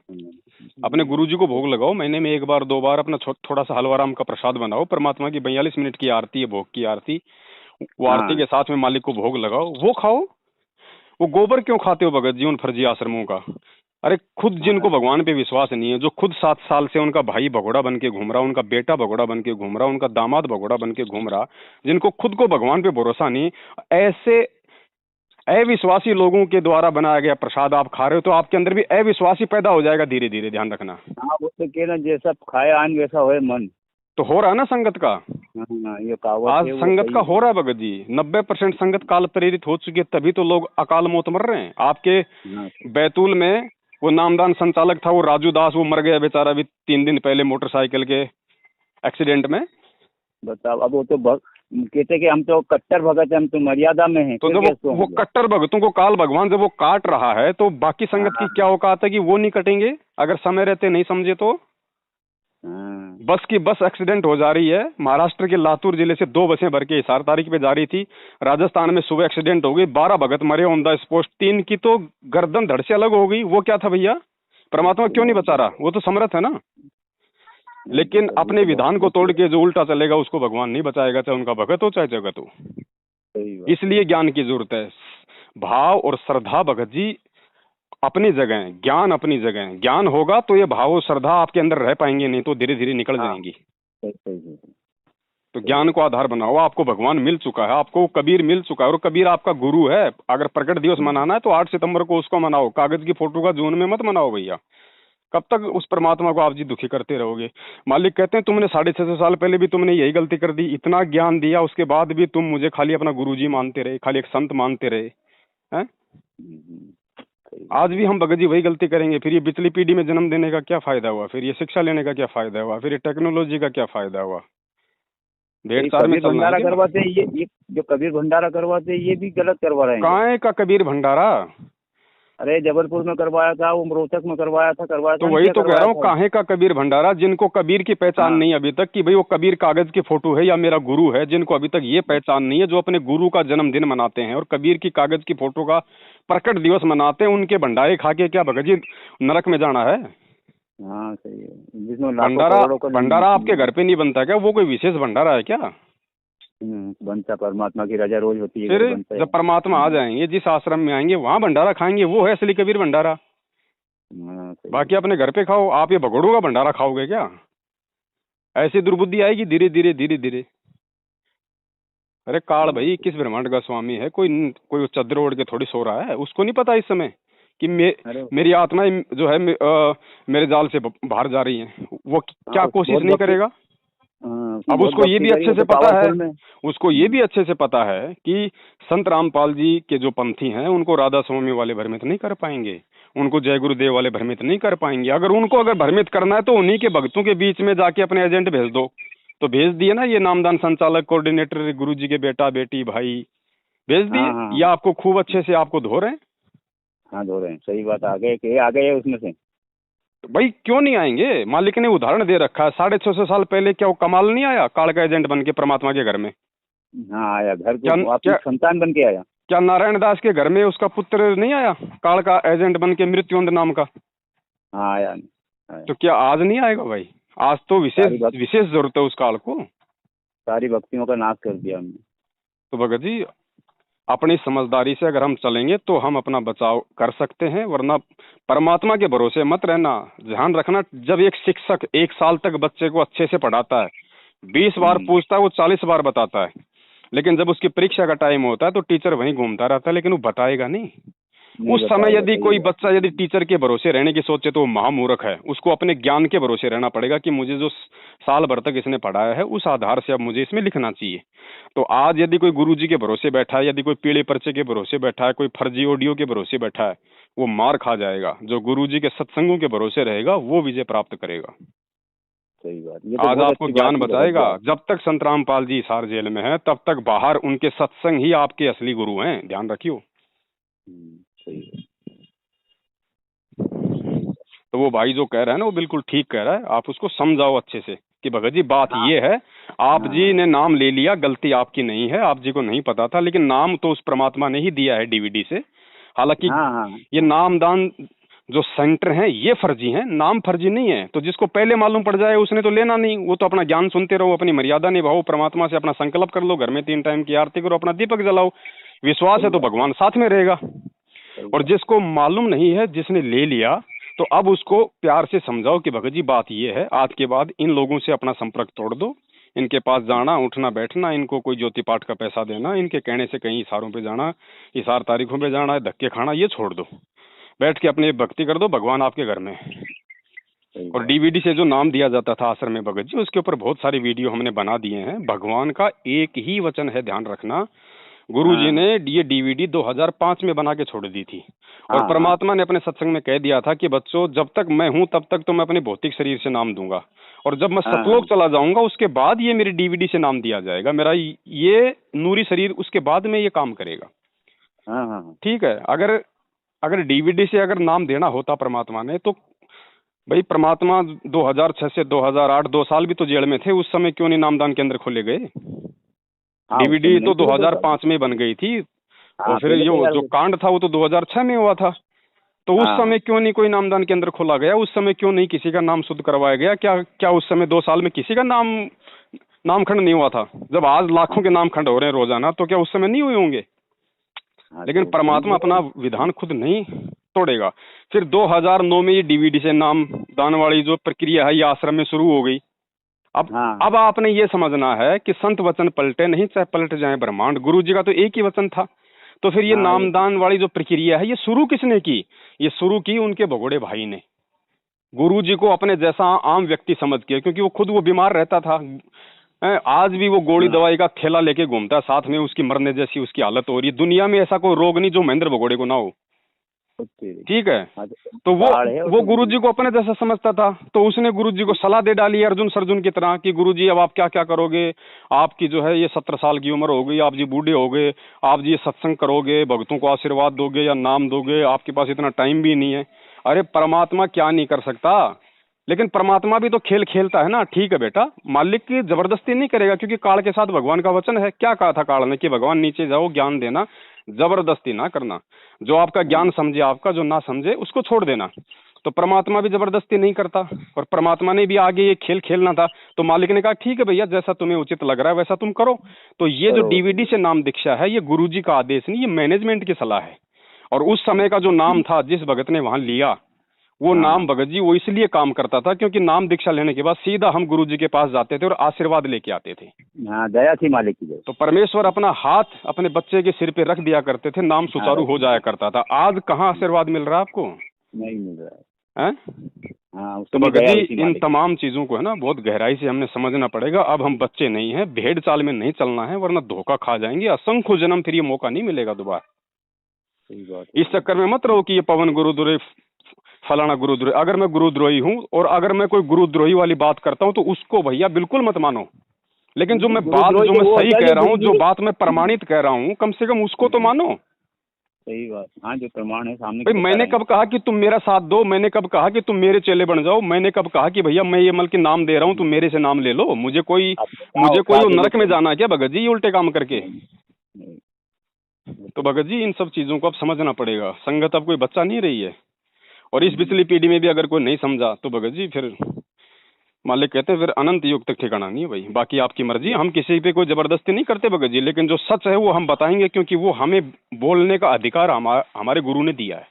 अपने गुरुजी को भोग लगाओ, महीने में 1 बार 2 बार अपना थोड़ा सा हलवा राम का प्रसाद बनाओ। परमात्मा की 42 मिनट की आरती है, भोग की आरती, वो आरती हाँ के साथ में मालिक को भोग लगाओ, वो खाओ। वो गोबर क्यों खाते हो भगत जी उन फर्जी आश्रमों का। अरे खुद जिनको हाँ भगवान पे विश्वास नहीं है, जो खुद 7 साल से उनका भाई भगोड़ा बन के घूम रहा, उनका बेटा भगोड़ा बन के घूम रहा, उनका दामाद भगोड़ा बन के घूम रहा, जिनको खुद को भगवान पे भरोसा नहीं, ऐसे अविश्वासी लोगों के द्वारा बनाया गया प्रसाद आप खा रहे हो, तो आपके अंदर भी अविश्वासी पैदा हो जाएगा धीरे धीरे, ध्यान रखना। हाँ, वो तो कहना जैसा खाए आन वैसा होए मन। तो हो रहा है ना संगत का। हाँ ये कहावत आज है, वो संगत सही का हो है। रहा है भगत जी, 90% संगत काल प्रेरित हो चुकी है, तभी तो लोग अकाल मौत मर रहे हैं। आपके हाँ बैतूल में वो नामदान संचालक था, वो राजू दास, वो मर गया बेचारा अभी 3 दिन पहले मोटरसाइकिल के एक्सीडेंट में। बताओ, अब वो तो कहते कि हम तो कट्टर भगत हैं, हम तो मर्यादा में हैं, तो फिर जब कैसे वो होंगे। कट्टर भगतों को काल भगवान जब वो काट रहा है, तो बाकी संगत की हाँ क्या औकात है कि वो नहीं कटेंगे अगर समय रहते नहीं समझे तो। हाँ बस की बस एक्सीडेंट हो जा रही है, महाराष्ट्र के लातूर जिले से 2 बसें भर के हिसार तारीख पे जा रही थी, राजस्थान में सुबह एक्सीडेंट हो गई, 12 भगत मरे ऑन द स्पॉट, 3 की तो गर्दन धड़ से अलग हो गई। वो क्या था भैया, परमात्मा क्यों नहीं बचा रहा, वो तो समर्थ है ना। लेकिन अभी अपने तो बहुत विधान को तोड़ के जो उल्टा चलेगा उसको भगवान नहीं बचाएगा, चाहे उनका भगत हो चाहे जगत हो। सही बात है। इसलिए ज्ञान की जरूरत है। भाव और श्रद्धा भगत जी अपनी जगह है, ज्ञान अपनी जगह है। ज्ञान होगा तो ये भाव और श्रद्धा आपके अंदर रह पाएंगे, नहीं तो धीरे धीरे निकल हाँ जाएंगी। सही सही सही। तो ज्ञान को आधार बनाओ। आपको भगवान मिल चुका है, आपको कबीर मिल चुका है, और कबीर आपका गुरु है। अगर प्रकट दिवस मनाना है तो 8 सितंबर को उसको मनाओ, कागज की फोटो का जून में मत मनाओ भैया। कब तक उस परमात्मा को आप जी दुखी करते रहोगे। मालिक कहते हैं तुमने 650 साल पहले भी तुमने यही गलती कर दी, इतना ज्ञान दिया उसके बाद भी तुम मुझे खाली अपना गुरुजी मानते रहे, खाली एक संत मानते रहे हैं। सही आज बात भी हम भगत जी वही गलती करेंगे। फिर ये पिछली पीढ़ी में जन्म देने का क्या फायदा हुआ, फिर ये शिक्षा लेने का क्या फायदा हुआ, फिर ये टेक्नोलॉजी का क्या फायदा हुआ। भेंट चार में कबीर चलना भंडारा है क्या? करवाते हैं, ये जो कबीर भंडारा करवाते हैं ये भी गलत करवा रहे हैं। कहाँ का कबीर भंडारा? अरे जबलपुर में करवाया था, वो रोहतक में करवाया था तो ना, वही क्या तो कह करवाया रहा हूँ, था? काहे का कबीर भंडारा? जिनको कबीर की पहचान हाँ नहीं अभी तक कि भाई वो कबीर कागज की फोटो है या मेरा गुरु है, जिनको अभी तक ये पहचान नहीं है, जो अपने गुरु का जन्मदिन मनाते हैं और कबीर की कागज की फोटो का प्रकट दिवस मनाते हैं, उनके भंडारे खा के क्या भगत जी नरक में जाना है? हाँ सही है, जिसमें लाखों भंडारा करोड़ों का भंडारा आपके घर पे नहीं बनता क्या? वो कोई विशेष भंडारा है क्या? बनता परमात्मा की रजा रोज होती है, फिर घर बनता है। जब परमात्मा आ जाएंगे, जिस आश्रम में आएंगे वहां भंडारा खाएंगे, वो है असली कबीर भंडारा। हाँ सही बाकी अपने घर पे खाओ, आप ये भगोड़ों का भंडारा खाओगे क्या? ऐसी दुर्बुद्धि आएगी धीरे धीरे धीरे धीरे। अरे काल भाई किस ब्रह्मांड का स्वामी है? कोई चद्दर ओढ़ के थोड़ी सो रहा है, उसको नहीं पता इस समय कि अरे मेरी आत्मा जो है मेरे जाल से बाहर जा रही है, वो क्या हाँ, कोशिश बहुत नहीं भक्ति। करेगा? हाँ, अब बहुत उसको ये भक्ति भी करी, अच्छे वो से तो पता है, पावरफुल में। उसको ये भी अच्छे से पता है कि संत रामपाल जी के जो पंथी हैं उनको राधा स्वामी वाले भ्रमित नहीं कर पाएंगे, उनको जय गुरुदेव वाले भ्रमित नहीं कर पाएंगे। अगर भ्रमित करना है तो उन्हीं के भक्तों के बीच में जाके अपने एजेंट भेज दो। तो भेज दिए ना, ये नामदान संचालक, कोऑर्डिनेटर, गुरु जी के बेटा बेटी भाई भेज दिए। हाँ हाँ ये आपको खूब अच्छे से आपको धो रहे हैं। हाँ, धो रहे हैं, सही बात। आ गए उसमें से। तो भाई क्यों नहीं आएंगे? मालिक ने उदाहरण दे रखा है, 650 साल पहले क्या वो कमाल नहीं आया काल का एजेंट बन के परमात्मा के घर में? हाँ आया, घर क्या को अपनी क्या संतान बन के आया। क्या नारायण दास के घर में उसका पुत्र नहीं आया काल का एजेंट बन के, मृत्युंजय नाम का? हाँ आया। तो क्या आज नहीं आएगा भाई? आज तो विशेष जरूरत है उस काल को। सारी भक्तियों का नाश कर दिया हमने। तो भगत जी अपनी समझदारी से अगर हम चलेंगे तो हम अपना बचाव कर सकते हैं, वरना परमात्मा के भरोसे मत रहना। ध्यान रखना, जब एक शिक्षक 1 साल तक बच्चे को अच्छे से पढ़ाता है, 20 बार पूछता है, वो 40 बार बताता है, लेकिन जब उसकी परीक्षा का टाइम होता है तो टीचर वहीं घूमता रहता है, लेकिन वो बताएगा नहीं। उस समय यदि कोई बच्चा यदि टीचर के भरोसे रहने की सोचे तो वो महामूर्ख है। उसको अपने ज्ञान के भरोसे रहना पड़ेगा कि मुझे जो साल भर तक इसने पढ़ाया है उस आधार से अब मुझे इसमें लिखना चाहिए। तो आज यदि कोई गुरुजी के भरोसे बैठा है, यदि कोई पीले पर्चे के भरोसे बैठा है, कोई फर्जी ऑडियो के भरोसे बैठा है, वो मार खा जाएगा। जो गुरुजी के सत्संगों के भरोसे रहेगा वो विजय प्राप्त करेगा। सही बात। ये तो आज बहुत आपको अच्छी ज्ञान बात बचाएगा। जब तक संत रामपाल जी हिसार जेल में है तब तक बाहर उनके सत्संग ही आपके असली गुरु हैं, ध्यान रखियो। सही है। तो वो भाई जो कह रहा है ना वो बिल्कुल ठीक कह रहा है। आप उसको समझाओ अच्छे से कि भगत जी बात ये है, आप जी ने नाम ले लिया, गलती आपकी नहीं है, आप जी को नहीं पता था, लेकिन नाम तो उस परमात्मा ने ही दिया है डीवीडी से। हालांकि ये नामदान जो सेंटर हैं ये फर्जी हैं, नाम फर्जी नहीं है। तो जिसको पहले मालूम पड़ जाए उसने तो लेना नहीं, वो तो अपना ज्ञान सुनते रहो, अपनी मर्यादा निभाओ, परमात्मा से अपना संकल्प कर लो, घर में 3 टाइम की आरती करो, अपना दीपक जलाओ। विश्वास है तो भगवान साथ में रहेगा। और जिसको मालूम नहीं है, जिसने ले लिया, तो अब उसको प्यार से समझाओ कि भगत जी बात ये है, आज के बाद इन लोगों से अपना संपर्क तोड़ दो। इनके पास जाना, उठना बैठना, इनको कोई ज्योति पाठ का पैसा देना, इनके कहने से कहीं इशारों पे जाना, इशार तारीखों पे जाना, धक्के खाना, ये छोड़ दो। बैठ के अपनी भक्ति कर दो, भगवान आपके घर में है। और डीवीडी से जो नाम दिया जाता था आश्रम में भगत जी, उसके ऊपर बहुत सारी वीडियो हमने बना दिए हैं। भगवान का एक ही वचन है, ध्यान रखना। गुरुजी ने ये डीवीडी 2005 में बना के छोड़ दी थी। और परमात्मा ने अपने सत्संग में कह दिया था कि बच्चों जब तक मैं हूं तब तक तो मैं अपने भौतिक शरीर से नाम दूंगा, और जब मैं सतलोक चला जाऊंगा उसके बाद ये मेरी डीवीडी से नाम दिया जाएगा। मेरा ये नूरी शरीर उसके बाद में ये काम करेगा। ठीक है। अगर डीवीडी से अगर नाम देना होता परमात्मा ने, तो भाई परमात्मा 2006 से 2008 2 साल भी तो जेल में थे, उस समय क्यों नहीं नामदान केंद्र खोले गए? डीवीडी तो 2005 में बन गई थी, और फिर जो कांड था वो तो 2006 में हुआ था। तो उस समय क्यों नहीं कोई नामदान केंद्र खोला गया? उस समय क्यों नहीं किसी का नाम शुद्ध करवाया गया? क्या उस समय 2 साल में किसी का नामखंड नहीं हुआ था? जब आज लाखों के नामखंड हो रहे हैं रोजाना, तो क्या उस समय नहीं हुए होंगे? लेकिन परमात्मा अपना विधान खुद नहीं तोड़ेगा। फिर 2009 में ये डीवीडी से नाम दान वाली जो प्रक्रिया है ये आश्रम में शुरू हो गई। अब आपने ये समझना है कि संत वचन पलटे नहीं, चाहे पलट जाए ब्रह्मांड। गुरु जी का तो एक ही वचन था। तो फिर ये नामदान वाली जो प्रक्रिया है ये शुरू किसने की? ये शुरू की उनके भगोड़े भाई ने। गुरु जी को अपने जैसा आम व्यक्ति समझ के, क्योंकि वो खुद वो बीमार रहता था। आज भी वो गोली दवाई का थैला लेके घूमता है, साथ में उसकी मरने जैसी उसकी हालत हो रही है। दुनिया में ऐसा कोई रोग नहीं जो महेंद्र भगोड़े को ना हो। ठीक है। तो वो गुरुजी को अपने जैसा समझता था, तो उसने गुरुजी को सलाह दे डाली अर्जुन सर्जुन की तरह कि गुरुजी अब आप क्या क्या करोगे, आपकी जो है ये 17 साल की उम्र हो गई, आप जी बूढ़े हो गए, आप जी ये सत्संग करोगे, भक्तों को आशीर्वाद दोगे या नाम दोगे, आपके पास इतना टाइम भी नहीं है। अरे परमात्मा क्या नहीं कर सकता, लेकिन परमात्मा भी तो खेल खेलता है ना। ठीक है बेटा, मालिक की जबरदस्ती नहीं करेगा, क्योंकि काल के साथ भगवान का वचन है। क्या कहा था काल ने कि भगवान नीचे जाओ ज्ञान देना, जबरदस्ती ना करना। जो आपका ज्ञान समझे आपका, जो ना समझे उसको छोड़ देना। तो परमात्मा भी जबरदस्ती नहीं करता, और परमात्मा ने भी आगे ये खेल खेलना था। तो मालिक ने कहा ठीक है भैया, जैसा तुम्हें उचित लग रहा है वैसा तुम करो। तो ये जो डीवीडी से नाम दीक्षा है, ये गुरुजी का आदेश नहीं, ये मैनेजमेंट की सलाह है। और उस समय का जो नाम था जिस भगत ने वहां लिया, वो नाम भगत जी वो इसलिए काम करता था क्योंकि नाम दीक्षा लेने के बाद सीधा हम गुरुजी के पास जाते थे और आशीर्वाद लेके आते थे। हाँ, दया थी मालिक की। तो परमेश्वर अपना हाथ अपने बच्चे के सिर पे रख दिया करते थे, नाम सुचारू हो जाया करता था। आज कहाँ आशीर्वाद मिल रहा है आपको? नहीं मिल रहा है। हाँ, तो भगत जी इन तमाम चीजों को है ना बहुत गहराई से हमने समझना पड़ेगा। अब हम बच्चे नहीं हैं, भेड़ चाल में नहीं चलना है, वरना धोखा खा जाएंगे। असंख्य जन्म फिर ये मौका नहीं मिलेगा दोबारा। इस चक्कर में मत रहो कि ये पवन गुरुद्रोही फलाना गुरुद्रोही। अगर मैं गुरुद्रोही हूँ और अगर मैं कोई गुरुद्रोही वाली बात करता हूँ तो उसको भैया बिल्कुल मत मानो, लेकिन जो मैं सही कह रहा हूँ, जो बात मैं प्रमाणित कह रहा हूँ, कम से कम उसको तो मानो। सही बात। हाँ, जो प्रमाण है सामने। भाई मैंने कब कहा कि तुम मेरा साथ दो, मैंने कब कहा कि तुम मेरे चेले बन जाओ, मैंने कब कहा कि भैया मैं ये मल के नाम दे रहा हूँ तुम मेरे से नाम ले लो। मुझे कोई नरक में जाना है क्या भगत जी ये उल्टे काम करके? तो भगत जी इन सब चीजों को अब समझना पड़ेगा। संगत अब कोई बच्चा नहीं रही है, और इस पिछली पीढ़ी में भी अगर कोई नहीं समझा तो भगत जी फिर मालिक कहते हैं फिर अनंत युग तक ठिकाना नहीं है भाई। बाकी आपकी मर्जी, हम किसी पे कोई जबरदस्ती नहीं करते भगत जी, लेकिन जो सच है वो हम बताएंगे, क्योंकि वो हमें बोलने का अधिकार हमारे गुरु ने दिया है।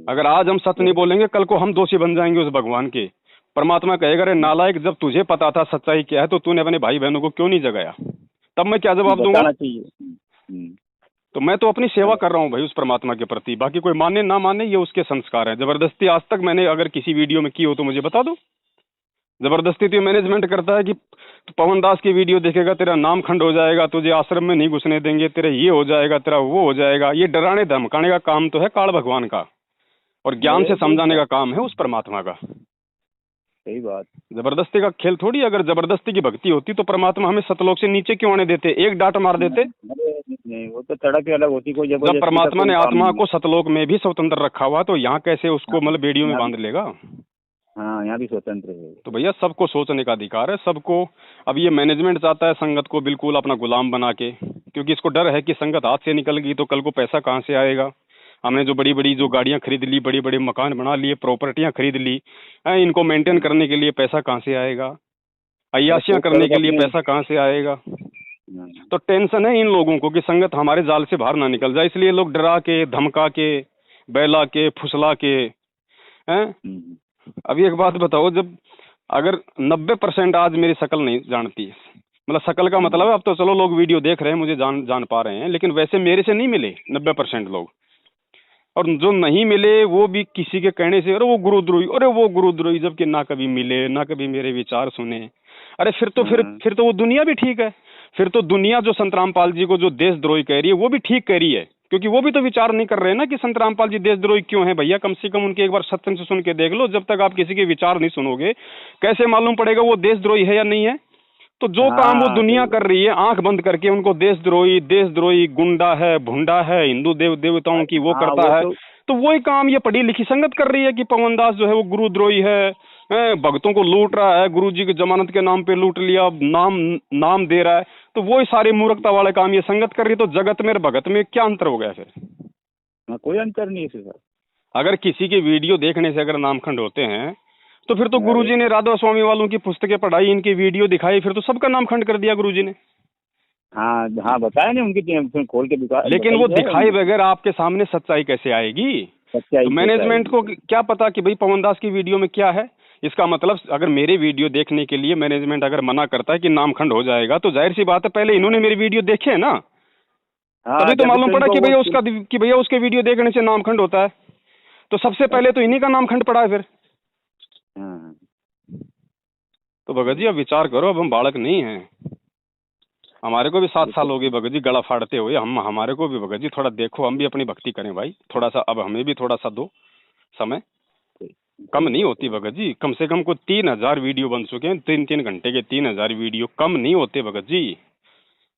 अगर आज हम सच नहीं बोलेंगे, कल को हम दोषी बन जाएंगे उस भगवान के। परमात्मा कहेगा अरे नालायक, जब तुझे पता था सच्चाई क्या है तो तूने अपने भाई बहनों को क्यों नहीं जगाया? तब मैं क्या जवाब दूंगा? तो मैं तो अपनी सेवा कर रहा हूँ भाई उस परमात्मा के प्रति। बाकी कोई माने ना माने ये उसके संस्कार है। जबरदस्ती आज तक मैंने अगर किसी वीडियो में की हो तो मुझे बता दो। जबरदस्ती तो मैनेजमेंट करता है कि पवन दास की वीडियो देखेगा तेरा नाम खंड हो जाएगा, तुझे आश्रम में नहीं घुसने देंगे, तेरा ये हो जाएगा, तेरा वो हो जाएगा। ये डराने धमकाने का काम तो है काल भगवान का, और ज्ञान से समझाने का काम है उस परमात्मा का। सही बात। जबरदस्ती का खेल थोड़ी। अगर जबरदस्ती की भक्ति होती तो परमात्मा हमें सतलोक से नीचे क्यों आने देते? एक डांट मार देते। नहीं, वो तो तड़क अलग होती। कोई जब परमात्मा ने आत्मा को सतलोक में भी स्वतंत्र रखा हुआ तो यहाँ कैसे उसको मतलब बेड़ियों में बांध लेगा? हाँ, यहाँ भी स्वतंत्र है। तो भैया सबको सोचने का अधिकार है, सबको। अब ये मैनेजमेंट चाहता है संगत को बिल्कुल अपना गुलाम बना के, क्योंकि इसको डर है कि संगत हाथ से निकल गई तो कल को पैसा कहाँ से आएगा। हमने जो बड़ी बड़ी जो गाड़ियाँ खरीद ली, बड़े बड़े मकान बना लिए, प्रॉपर्टियाँ खरीद ली, इनको मेंटेन करने के लिए पैसा कहाँ से आएगा? अय्याशियाँ करने के लिए पैसा कहाँ से आएगा? तो टेंशन है इन लोगों को कि संगत हमारे जाल से बाहर ना निकल जाए, इसलिए लोग डरा के, धमका के, बहला के, फुसला के हैं। अभी एक बात बताओ, जब अगर 90% आज मेरी शक्ल नहीं जानती, मतलब शक्ल का मतलब है अब तो चलो लोग वीडियो देख रहे हैं मुझे जान पा रहे हैं, लेकिन वैसे मेरे से नहीं मिले 90% लोग। और जो नहीं मिले वो भी किसी के कहने से, अरे वो गुरुद्रोही, जबकि ना कभी मिले ना कभी मेरे विचार सुने। अरे फिर तो वो दुनिया भी ठीक है। फिर तो दुनिया जो संत रामपाल जी को जो देशद्रोही कह रही है वो भी ठीक कह रही है, क्योंकि वो भी तो विचार नहीं कर रहे हैं ना कि संत रामपाल जी देशद्रोही क्यों है। भैया कम से कम उनके एक बार सत्संग से सुन के देख लो। जब तक आप किसी के विचार नहीं सुनोगे कैसे मालूम पड़ेगा वो देशद्रोही है या नहीं है? तो जो काम वो दुनिया कर रही है आंख बंद करके उनको देशद्रोही गुंडा है, भुंडा है, हिंदू देवताओं की वो करता है, तो वही काम ये पढ़ी लिखी संगत कर रही है कि पवन दास जो है वो गुरुद्रोही है, भक्तों को लूट रहा है, गुरुजी की जमानत के नाम पे लूट लिया, नाम दे रहा है। तो वही सारे मूर्खता वाले काम ये संगत कर रही है। तो जगत में और भगत में क्या अंतर हो गया फिर? कोई अंतर नहीं है सर। अगर किसी के वीडियो देखने से अगर नामखंड होते हैं तो फिर तो गुरुजी ने राधा स्वामी वालों की पुस्तकें पढ़ाई, इनकी वीडियो दिखाई, फिर तो सबका नामखंड कर दिया गुरुजी ने। हाँ बताया नहीं उनकी खोल के दिखा, लेकिन वो दिखाई बगैर आपके सामने सच्चाई कैसे आएगी? तो मैनेजमेंट को क्या पता कि भाई पवन दास की वीडियो में क्या है। इसका मतलब अगर मेरे वीडियो देखने के लिए मैनेजमेंट अगर मना करता है कि नामखंड हो जाएगा तो जाहिर सी बात है पहले इन्होंने मेरी वीडियो देखे है ना, तभी तो मालूम पड़ा कि भैया उसके वीडियो देखने से नामखंड होता है। तो सबसे पहले तो इन्हीं का नामखंड पड़ा है फिर। तो भगत जी अब विचार करो, अब हम बालक नहीं हैं। हमारे को भी 7 साल हो गए भगत जी गला फाड़ते हुए। हमारे को भी भगत जी थोड़ा देखो, हम भी अपनी भक्ति करें भाई थोड़ा सा, अब हमें भी थोड़ा सा दो समय। कम नहीं होती भगत जी, कम से कम को 3000 वीडियो बन चुके हैं, 3-3 घंटे के 3000 वीडियो कम नहीं होते भगत जी।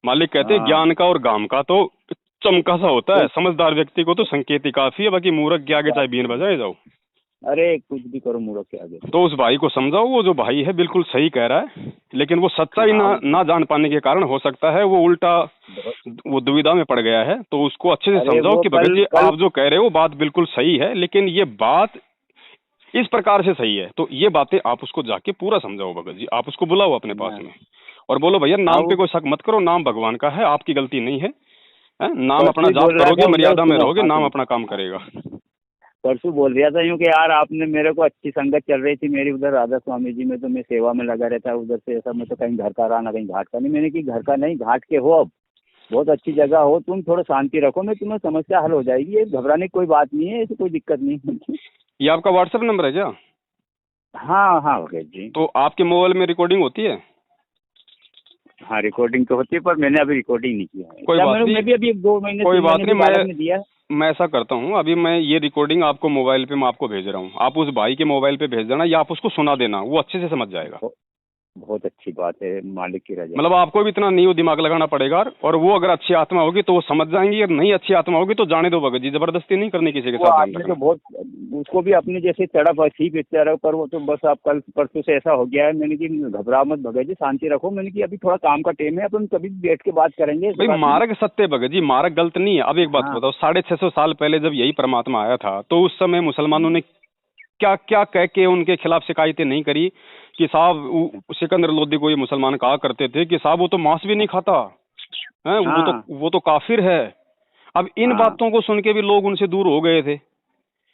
मालिक कहते हैं ज्ञान का और गाम का तो चमका सा होता है, समझदार व्यक्ति को तो संकेत ही काफी है, बाकी मूर्ख के आगे चाहे बीन बजाए जाओ। अरे कुछ भी करो मूर्ख के आगे। तो उस भाई को समझाओ, वो जो भाई है बिल्कुल सही कह रहा है, लेकिन वो सच्चाई ना जान पाने के कारण हो सकता है वो उल्टा वो दुविधा में पड़ गया है। तो उसको अच्छे से समझाओ कि भगत जी आप जो कह रहे हो बात बिल्कुल सही है, लेकिन ये बात इस प्रकार से सही है। तो ये बातें आप उसको जाके पूरा समझाओ भगत जी, आप उसको बुलाओ अपने पास में और बोलो भैया नाम पे कोई शक मत करो, नाम भगवान का है, आपकी गलती नहीं है, नाम अपना जाप करोगे, मर्यादा में रहोगे, नाम अपना काम करेगा। परसों बोल रहा था यूँ कि यार आपने मेरे को अच्छी संगत चल रही थी मेरी उधर राधा स्वामी जी में, तो मैं सेवा में लगा रहता उधर से, ऐसा मैं तो कहीं घर का रहा ना कहीं घाट का नहीं। मैंने कि घर का नहीं, घाट के हो, अब बहुत अच्छी जगह हो, तुम थोड़ा शांति रखो, मैं तुम्हें समस्या हल हो जाएगी, ये घबराने की कोई बात नहीं है, ऐसी कोई दिक्कत नहीं। ये आपका व्हाट्सएप नंबर है क्या? हाँ हाँ भगत जी। तो आपके मोबाइल में रिकॉर्डिंग होती है? हाँ रिकॉर्डिंग तो होती है, पर मैंने अभी रिकॉर्डिंग नहीं किया है। कोई बात नहीं, मैं भी अभी 2 महीने कोई बात नहीं, दिया। मैं ऐसा करता हूँ, अभी मैं ये रिकॉर्डिंग आपको मोबाइल पे मैं आपको भेज रहा हूँ, आप उस भाई के मोबाइल पे भेज देना या आप उसको सुना देना, वो अच्छे से समझ जाएगा। बहुत अच्छी बात है, मालिक की रजा। मतलब आपको भी इतना नहीं दिमाग लगाना पड़ेगा, और वो अगर अच्छी आत्मा होगी तो वो समझ जाएंगी, और नहीं अच्छी आत्मा होगी तो जाने दो भगत जी, जबरदस्ती नहीं करनी किसी के साथ। आपने तो बहुत उसको भी अपने जैसे तड़प थी पिक्चर पर, वो तो बस आप कल परसों से ऐसा हो गया है। मैंने कि घबरा मत भगत जी, शांति रखो। मैंने कि अभी थोड़ा काम का टाइम है, अपन कभी बैठ के बात करेंगे। भाई मार्ग सत्य भगत जी, मार्ग गलत नहीं है। अब एक बात बताओ, 650 साल पहले जब यही परमात्मा आया था तो उस समय मुसलमानों ने क्या क्या कह के उनके खिलाफ शिकायतें नहीं करी कि साहब, सिकंदर लोदी को ये मुसलमान कहा करते थे कि साहब वो तो मांस भी नहीं खाता है, वो तो काफिर है। अब इन बातों को सुन के भी लोग उनसे दूर हो गए थे।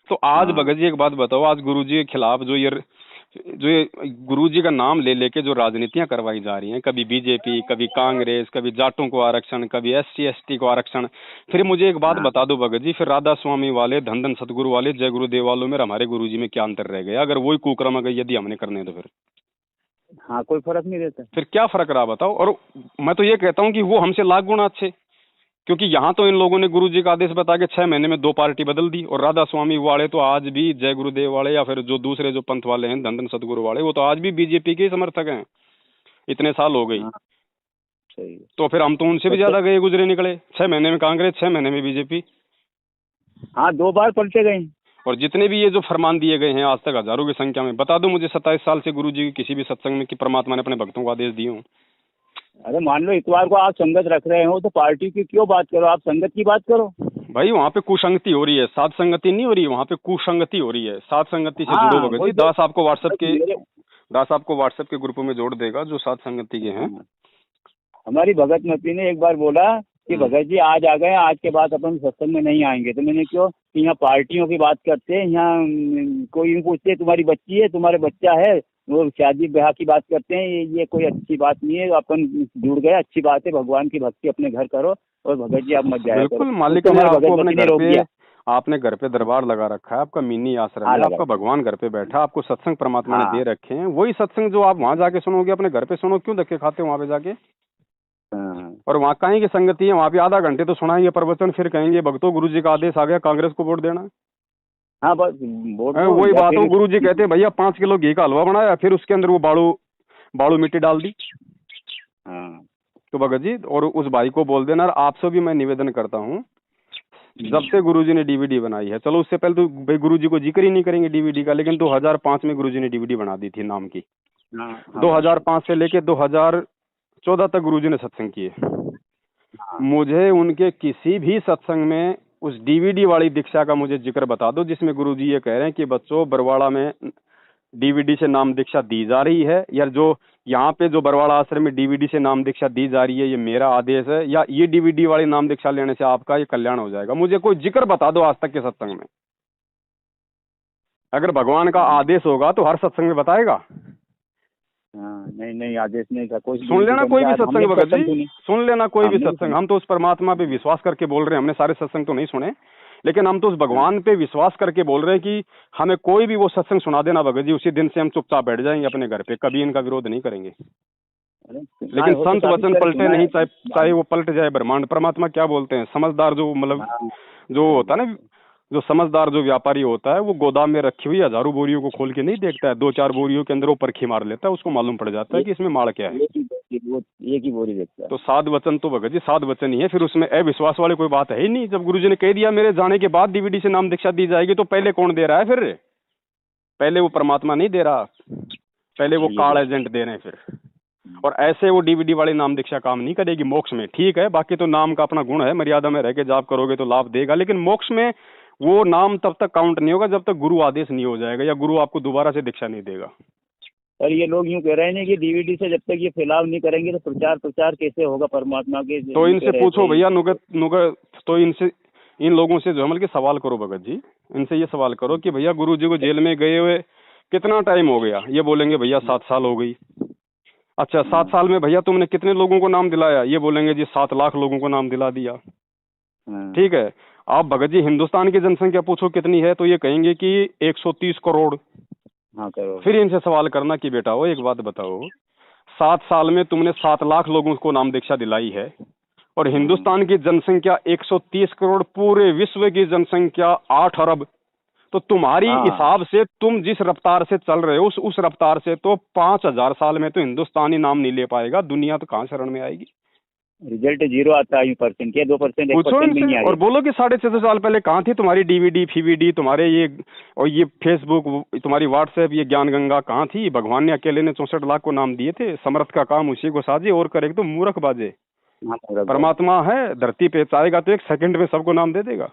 तो आज भगत जी एक बात बताओ, आज गुरुजी के खिलाफ जो ये गुरुजी का नाम ले लेके जो राजनीतियां करवाई जा रही हैं, कभी बीजेपी, कभी कांग्रेस, कभी जाटों को आरक्षण, कभी SC ST को आरक्षण। फिर मुझे एक बात बता दो भगत जी, फिर राधा स्वामी वाले, धन धन सतगुरु वाले, जय गुरुदेव वालों में हमारे गुरुजी में क्या अंतर रह गया? अगर वही कुक्रम अगर यदि हमने करने तो फिर कोई फर्क नहीं रहता। फिर क्या फर्क रहा बताओ? और मैं तो ये कहता हूँ कि वो हमसे लाख गुना अच्छे, क्योंकि यहाँ तो इन लोगों ने गुरुजी का आदेश बता के 6 महीने में 2 पार्टी बदल दी, और राधा स्वामी वाले तो आज भी, जय गुरुदेव वाले या फिर जो दूसरे जो पंथ वाले हैं, धन धन सतगुरु वाले, वो तो आज भी बीजेपी के समर्थक हैं, इतने साल हो गई। तो फिर हम तो उनसे भी ज्यादा गए गुजरे निकले, 6 महीने में कांग्रेस, 6 महीने में बीजेपी। 2 बार पलटे गए। और जितने भी ये जो फरमान दिए गए हैं आज तक हजारों की संख्या में, बता दो मुझे 27 साल से गुरुजी की किसी भी सत्संग में कि परमात्मा ने अपने भक्तों को आदेश दिए हों? अरे मान लो इतवार को आप संगत रख रहे हो तो पार्टी की क्यों बात करो, आप संगत की बात करो। भाई वहाँ पे कुसंगति हो रही है, साध संगति नहीं हो रही है, वहाँ पे कुसंगति हो रही है। साध संगति से जुड़ो भगत जी। दास आपको व्हाट्सएप के ग्रुप में जोड़ देगा जो साध संगति के हैं। हमारी भगत मती ने एक बार बोला कि भगत जी आज आ गए, आज के बाद अपन सत्संग में नहीं आएंगे। तो मैंने क्यों कि यहाँ पार्टियों की बात करते हैं, यहाँ कोई पूछते तुम्हारी बच्ची है, तुम्हारे बच्चा है, वो शादी ब्याह की बात करते हैं, ये कोई अच्छी बात नहीं है। अपन जुड़ गए, अच्छी बात है, भगवान की भक्ति अपने घर करो, और भगत जी आप मत जाया बिल्कुल मालिक ने आपको अपने घर पे, आपने घर पे दरबार लगा रखा है, आपका मिनी आश्रम है, आपका भगवान घर पे बैठा, आपको सत्संग परमात्मा ने दे रखे हैं। वही सत्संग जो आप वहाँ जाके सुनोगे अपने घर पे सुनो, क्यों धक्के खाते हो वहाँ पे जाके? और वहाँ कहीं की संगति है, वहाँ पे आधा घंटे तो सुनाएंगे प्रवचन, फिर कहेंगे भक्तों गुरुजी का आदेश आ गया, कांग्रेस को वोट देना। हाँ बस वही बात हो, गुरुजी कहते हैं भैया 5 किलो घी का हलवा बनाया, फिर उसके अंदर वो बाड़ू मिट्टी डाल दी। तो भगत जी और उस भाई को बोल देना, आपसे भी मैं निवेदन करता हूँ, जब से गुरुजी ने DVD बनाई है, चलो उससे पहले तो भाई गुरुजी को जिक्र ही नहीं करेंगे DVD का, लेकिन 2005 में गुरुजी ने DVD बना दी थी नाम की। 2005 से लेके 2014 तक गुरुजी ने सत्संग किए। मुझे उनके किसी भी सत्संग में उस DVD वाली दीक्षा का मुझे जिक्र बता दो जिसमें गुरुजी ये कह रहे हैं कि बच्चों बरवाड़ा में DVD से नाम दीक्षा दी जा रही है, या जो यहाँ पे जो बरवाड़ा आश्रम में DVD से नाम दीक्षा दी जा रही है ये मेरा आदेश है, या ये DVD वाली नाम दीक्षा लेने से आपका ये कल्याण हो जाएगा। मुझे कोई जिक्र बता दो आज तक के सत्संग में। अगर भगवान का आदेश होगा तो हर सत्संग में बताएगा। नहीं आदेश नहीं था। कोई सुन लेना कोई भी सत्संग भगत जी, सुन लेना कोई भी सत्संग। हम तो उस परमात्मा पे विश्वास करके बोल रहे हैं, हमने सारे सत्संग तो नहीं सुने, लेकिन हम तो उस भगवान पे विश्वास करके बोल रहे हैं कि हमें कोई भी वो सत्संग सुना देना भगत जी, उसी दिन से हम चुपचाप बैठ जाएंगे अपने घर पे, कभी इनका विरोध नहीं करेंगे। लेकिन संत वचन पलटे नहीं, चाहे वो पलट जाए ब्रह्मांड। परमात्मा क्या बोलते हैं, समझदार जो मतलब जो होता है ना, जो समझदार जो व्यापारी होता है वो गोदाम में रखी हुई हजारों बोरियों को खोल के नहीं देखता है, 2-4 बोरियों के अंदर वो परखी मार लेता है, उसको मालूम पड़ जाता है कि इसमें माल क्या है। एक ही बोरी देखता है। तो साध वचन तो भगत जी साध वचन ही है, फिर उसमें अविश्वास वाली कोई बात है ही नहीं। जब गुरुजी ने कह दिया मेरे जाने के बाद डीवीडी से नाम दीक्षा दी जाएगी, तो पहले कौन दे रहा है? फिर पहले वो परमात्मा नहीं दे रहा, पहले वो काल एजेंट दे रहे हैं फिर। और ऐसे वो डीवीडी वाली नाम दीक्षा काम नहीं करेगी मोक्ष में। ठीक है, बाकी तो नाम का अपना गुण है, मर्यादा में रह के जाप करोगे तो लाभ देगा, लेकिन मोक्ष में वो नाम तब तक काउंट नहीं होगा जब तक गुरु आदेश नहीं हो जाएगा या गुरु आपको दोबारा से दीक्षा नहीं देगा। और ये लोग यूँ कह रहे हैं कि डीवीडी से जब तक ये फैलाव नहीं करेंगे तो प्रचार कैसे होगा परमात्मा के? तो इनसे पूछो भैया, नुगत तो इनसे, इन लोगों से जो है कि सवाल करो भगत जी, इनसे ये सवाल करो कि भैया गुरु जी को जेल में गए हुए कितना टाइम हो गया? ये बोलेंगे भैया 7 साल हो गई। अच्छा, 7 साल में भैया तुमने कितने लोगों को नाम दिलाया? ये बोलेंगे जी 7 लाख लोगों को नाम दिला दिया। ठीक है, आप भगत जी हिंदुस्तान की जनसंख्या पूछो कितनी है, तो ये कहेंगे कि 130 करोड़। हाँ करोड़। फिर इनसे सवाल करना कि बेटा वो एक बात बताओ, 7 साल में तुमने 7 लाख लोगों को नाम दीक्षा दिलाई है और हिंदुस्तान की जनसंख्या 130 करोड़, पूरे विश्व की जनसंख्या 8 अरब। तो तुम्हारी हिसाब से तुम जिस रफ्तार से चल रहे हो उस रफ्तार से तो 5000 साल में तो हिंदुस्तानी नाम नहीं ले पाएगा, दुनिया तो कहाँ शरण में आएगी? रिजल्ट 0 आता है, 1% या 2%, 1% नहीं आएगा। और बोलो कि 650 साल पहले कहाँ थी तुम्हारी डीवीडी फीवीडी, तुम्हारे ये और ये फेसबुक, तुम्हारी व्हाट्सएप, ये ज्ञान गंगा कहाँ थी? भगवान ने अकेले ने 64 लाख को नाम दिए थे। समर्थ का काम उसी को साजे और करे तो मूर्ख बाजे। परमात्मा है धरती पे, चाहेगा तो 1 सेकंड में सबको नाम दे देगा।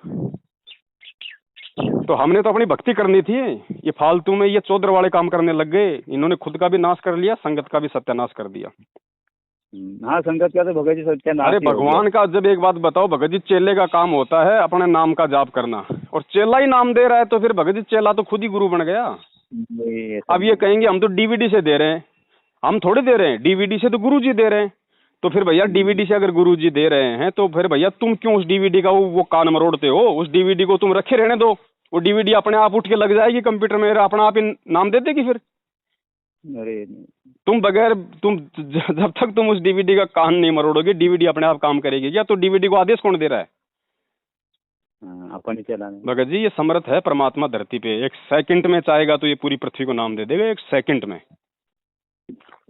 तो हमने तो अपनी भक्ति करनी थी, ये फालतू में ये चौधर वाले काम करने लग गए। इन्होंने खुद का भी नाश कर लिया, संगत का भी सत्यानाश कर दिया। हाँ, संगत का तो भगत जी सत्यानाश। अरे भगवान का, जब एक बात बताओ भगत जी, चेले का काम होता है अपने नाम का जाप करना, और चेला ही नाम दे रहा है तो फिर भगत जी चेला तो खुद ही गुरु बन गया। अब ये कहेंगे हम तो डीवीडी से दे रहे हैं, हम थोड़े दे रहे हैं, डीवीडी से तो गुरु जी दे रहे हैं। तो फिर भैया डीवीडी से अगर गुरु जी दे रहे हैं तो फिर भैया तुम क्यों उस डीवीडी का वो कान मरोड़ते हो? उस डीवीडी को तुम रखे रहने दो, वो डीवीडी अपने आप उठ के लग जाएगी कंप्यूटर में, अपना आप ही नाम दे देगी। फिर अरे तुम बगैर जब तक तुम उस डीवीडी का कान नहीं मरोड़ोगे, डीवीडी अपने आप काम करेगी क्या? तो डीवीडी को आदेश कौन दे रहा है? अपन ही चलाने। भगत जी ये समर्थ है परमात्मा धरती पे, 1 सेकंड में चाहेगा तो ये पूरी पृथ्वी को नाम दे देगा, 1 सेकंड में।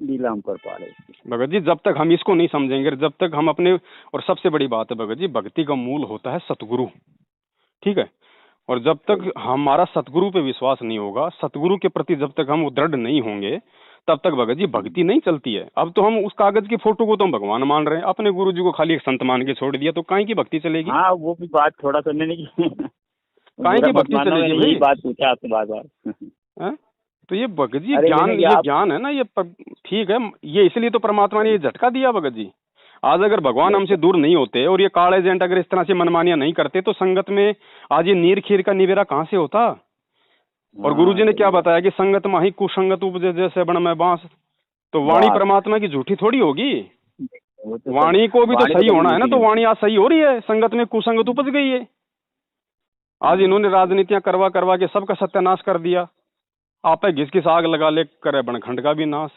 लीलाम कर पा रहे भगत जी जब तक हम इसको नहीं समझेंगे, जब तक हम अपने, और सबसे बड़ी बात है भगत जी, भक्ति का मूल होता है सतगुरु। ठीक है, और जब तक हमारा सतगुरु पे विश्वास नहीं होगा, सतगुरु के प्रति जब तक हम दृढ़ नहीं होंगे, तब तक भगत जी भक्ति नहीं चलती है। अब तो हम उस कागज की फोटो को तो हम भगवान मान रहे हैं, अपने गुरु जी को खाली एक संत मान के छोड़ दिया, तो काहे की भक्ति चलेगी? हाँ, वो भी बात थोड़ा सा मैंने काहे की भक्ति चलेगी भाई? बात पूछा आपसे बार। तो ये भगत जी ज्ञान है ना, ये ठीक है, ये इसलिए तो परमात्मा ने ये झटका दिया भगत जी। आज अगर भगवान हमसे दूर नहीं होते और ये काल एजेंट अगर इस तरह से मनमानियां नहीं करते, तो संगत में आज ये नीर खीर का निवेरा कहाँ से होता? और गुरुजी ने क्या बताया कि संगत माही कुसंगत उपजे जैसे बन में बांस। तो वाणी परमात्मा की झूठी थोड़ी होगी, वाणी को भी तो सही होना है ना। तो वाणी आज सही हो रही है, संगत में कुसंगत उपज गई है। आज इन्होंने राजनीतियां करवा करवा के सबका सत्यानाश कर दिया। आप घिस आग लगा ले करे बनखंड का भी नाश।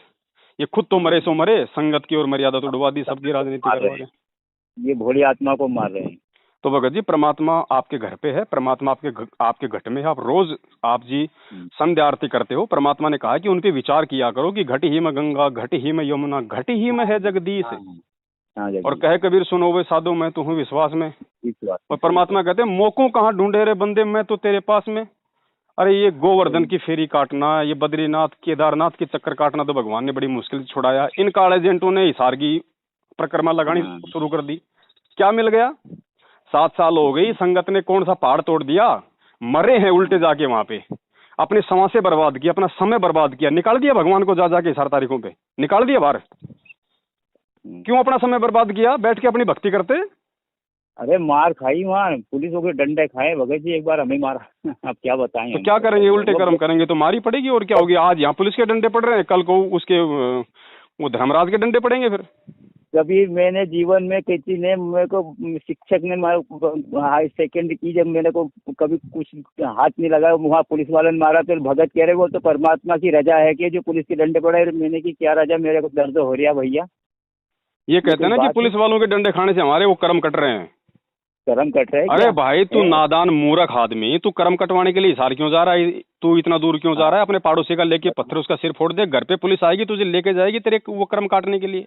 ये खुद तो मरे सो मरे, संगत की और मर्यादा तो डुबा दी, सबकी राजनीति करवा के। ये भोली आत्मा को मार रहे हैं। तो भगत जी परमात्मा आपके घर पे है, परमात्मा आपके घट में है। आप रोज आप जी संध्या आरती करते हो। परमात्मा ने कहा कि उन पे विचार किया करो कि घट ही में गंगा, घट ही में यमुना, घट ही में है जगदीश। और कहे कबीर सुनो वे साधो मैं तो हूँ विश्वास में। और परमात्मा कहते हैं मोको कहाँ ढूंढे रे बंदे, मैं तो तेरे पास में। अरे ये गोवर्धन की फेरी काटना, ये बद्रीनाथ केदारनाथ के चक्कर काटना तो भगवान ने बड़ी मुश्किल से छुड़ाया। इन काल एजेंटों ने हिसार की परिक्रमा लगानी शुरू कर दी। क्या मिल गया? 7 साल हो गई, संगत ने कौन सा पहाड़ तोड़ दिया? मरे हैं उल्टे जाके वहां पे, अपने समय से बर्बाद किया, अपना समय बर्बाद किया, निकाल दिया भगवान को जा जाके 4 तारीखों पे निकाल दिया बाहर। क्यों अपना समय बर्बाद किया? बैठ के अपनी भक्ति करते। अरे मार खाई वहाँ, पुलिसों के डंडे खाए भगत जी, एक बार हमें मारा। अब क्या बताएं? तो क्या करेंगे? उल्टे कर्म करेंगे तो मारी पड़ेगी। और क्या होगी? आज यहाँ पुलिस के डंडे पड़ रहे हैं, कल को उसके वो धर्मराज के डंडे पड़ेंगे। फिर कभी मैंने जीवन में किसी ने मेरे को शिक्षक ने हाई सेकेंडरी की जब मैंने को कभी कुछ हाथ नहीं लगाया, वहाँ पुलिस वालों ने मारा तो भगत कह रहे वो तो परमात्मा की रजा है कि जो पुलिस के डंडे पड़े। मैंने की क्या रजा, मेरे को दर्द हो रहा भैया। ये कहते हैं ना कि पुलिस वालों के डंडे खाने से हमारे वो कर्म कट रहे हैं। कर्म कट रहे हैं? अरे भाई तू नादान मूर्ख आदमी, तू कर्म कटवाने के लिए हिसार क्यों जा रहा है? तू इतना दूर क्यों जा रहा है? अपने पड़ोसी का लेके पत्थर उसका सिर फोड़ दे, घर पे पुलिस आएगी तुझे लेके जाएगी तेरे वो कर्म काटने के लिए।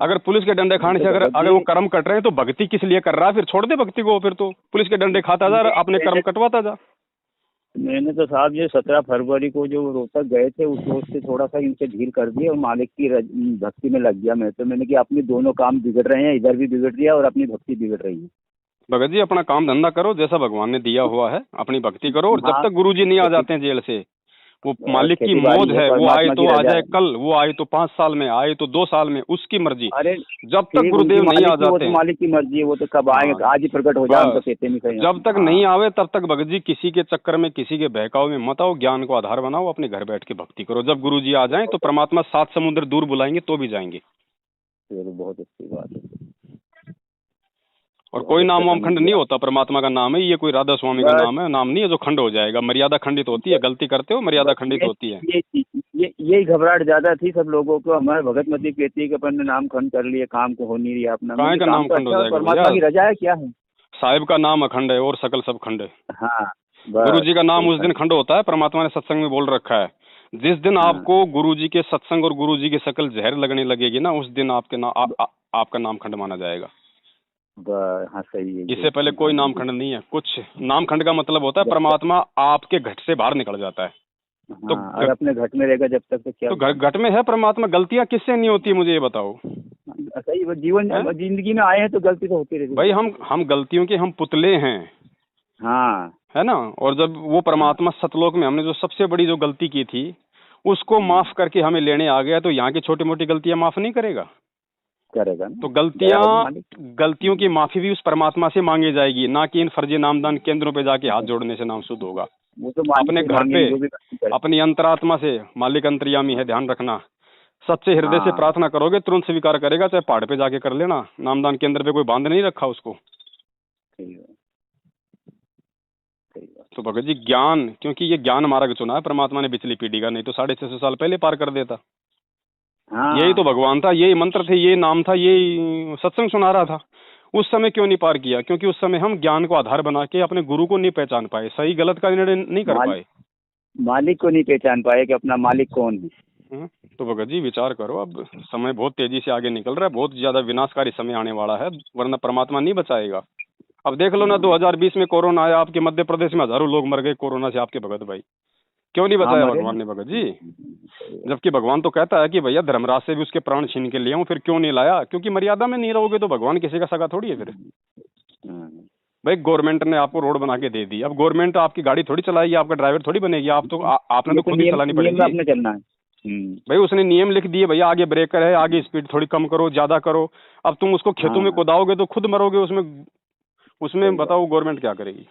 अगर पुलिस के डंडे खाने से अगर वो कर्म कट रहे हैं तो भक्ति किस लिए कर रहा है? फिर छोड़ दे भक्ति को, फिर तो पुलिस के डंडे खाता जा, अपने कर्म कटवाता जा। मैंने तो साहब ये 17 फरवरी को जो रोहतक गए थे उस रोज से थोड़ा सा इनसे ढील कर दिया और मालिक की भक्ति में लग गया मैं तो। मैंने कि अपने दोनों काम बिगड़ रहे हैं, इधर भी बिगड़ दिया और अपनी भक्ति बिगड़ रही है। भगत जी अपना काम धंधा करो जैसा भगवान ने दिया हुआ है, अपनी भक्ति करो। और जब तक गुरुजी नहीं आ जाते हैं जेल से, वो मालिक की मौज है, वो आए तो आ जाए कल, वो आए तो 5 साल में, आए तो 2 साल में, उसकी मर्जी। अरे जब तक गुरुदेव नहीं आ जाते हैं, मालिक की मर्जी है, वो तो कब आएंगे, आज ही प्रकट हो जाए तो कहते नहीं कहीं। जब तक नहीं आवे तब तक भगत जी किसी के चक्कर में, किसी के बहकाव में मत आओ, ज्ञान को आधार बनाओ, अपने घर बैठ के भक्ति करो। जब गुरुजी आ जाएं तो परमात्मा 7 समुद्र दूर बुलाएंगे तो भी जाएंगे। बहुत अच्छी बात है। और कोई नाम वाम खंड नहीं होता, परमात्मा का नाम है ये, कोई राधा स्वामी का नाम है, नाम नहीं है जो खंड हो जाएगा। मर्यादा खंडित होती है, गलती करते हो मर्यादा खंडित होती है। यही घबराहट ज्यादा थी सब लोगों को। हमारे भगत मती कहती है कि अपन ने नाम खंड कर लिए, काम को हो नहीं रही अपना। का नाम खंड हो जाएगा? परमात्मा की रजा है, क्या है? साहिब का नाम अखंड है और सकल सब खंड है। हाँ, गुरु जी का नाम उस दिन खंड होता है, परमात्मा ने सत्संग में बोल रखा है। जिस दिन आपको गुरु जी के सत्संग और गुरु जी की शकल जहर लगने लगेगी ना, उस दिन आपका नाम खंड माना जाएगा। हाँ सही है। इससे पहले कोई नाम खंड नहीं है। कुछ नाम खंड का मतलब होता है परमात्मा आपके घट से बाहर निकल जाता है। तो अगर अपने घट में रहेगा जब तक तो क्या? तो घट में है परमात्मा। गलतियां किससे नहीं होती मुझे ये बताओ? सही, जीवन जिंदगी में आए हैं तो गलती तो होती रहती भाई। हम गलतियों के हम पुतले हैं, हाँ, है ना। और जब वो परमात्मा सतलोक में हमने जो सबसे बड़ी जो गलती की थी उसको माफ करके हमें लेने आ गया, तो यहाँ की छोटी मोटी गलतियां माफ नहीं करेगा? तो गलतियों की माफी भी उस परमात्मा से मांगी जाएगी, ना कि इन फर्जी नामदान केंद्रों पे जाके हाथ जोड़ने से नाम शुद्ध होगा। वो तो अपने घर पे अपनी अंतरात्मा से, मालिक अंतर्यामी है, ध्यान रखना। सच्चे हृदय से प्रार्थना करोगे तुरंत स्वीकार करेगा, चाहे पहाड़ पे जाके कर लेना। नामदान केंद्र पे कोई बांध नहीं रखा उसको। तो भगत जी ज्ञान, क्योंकि ये ज्ञान मार्ग चुना है परमात्मा ने पिछली पीढ़ी का, नहीं तो 650 साल पहले पार कर देता। यही तो भगवान था, यही मंत्र थे, ये नाम था, यही सत्संग सुना रहा था। उस समय क्यों नहीं पार किया? क्योंकि उस समय हम ज्ञान को आधार बना के अपने गुरु को नहीं पहचान पाए, सही गलत का निर्णय नहीं कर पाए, मालिक को नहीं पहचान पाए कि अपना मालिक कौन है। तो भगत जी विचार करो, अब समय बहुत तेजी से आगे निकल रहा है, बहुत ज्यादा विनाशकारी समय आने वाला है, वरना परमात्मा नहीं बचाएगा। अब देख लो ना, 2020 में कोरोना आया, आपके मध्य प्रदेश में हजारों लोग मर गए कोरोना से, आपके भगत भाई। क्यों नहीं बचाया भगवान ने भगत जी? जबकि भगवान तो कहता है कि भैया धर्मराज से भी उसके प्राण छीन के ले आऊं, फिर क्यों नहीं लाया? क्योंकि मर्यादा में नहीं रहोगे तो भगवान किसी का सगा थोड़ी है फिर। भाई गवर्नमेंट ने आपको रोड बना के दे दी, अब गवर्नमेंट आपकी गाड़ी थोड़ी चलाएगी, आपका ड्राइवर थोड़ी बनेगी, आपने तो खुद ही चलानी पड़ेगी। चलना है भाई, उसने नियम लिख दिए, भैया आगे ब्रेकर है, आगे स्पीड थोड़ी कम करो, ज्यादा करो। अब तुम उसको खेतों में कुदाओगे तो खुद मरोगे उसमें बताओ गवर्नमेंट क्या करेगी?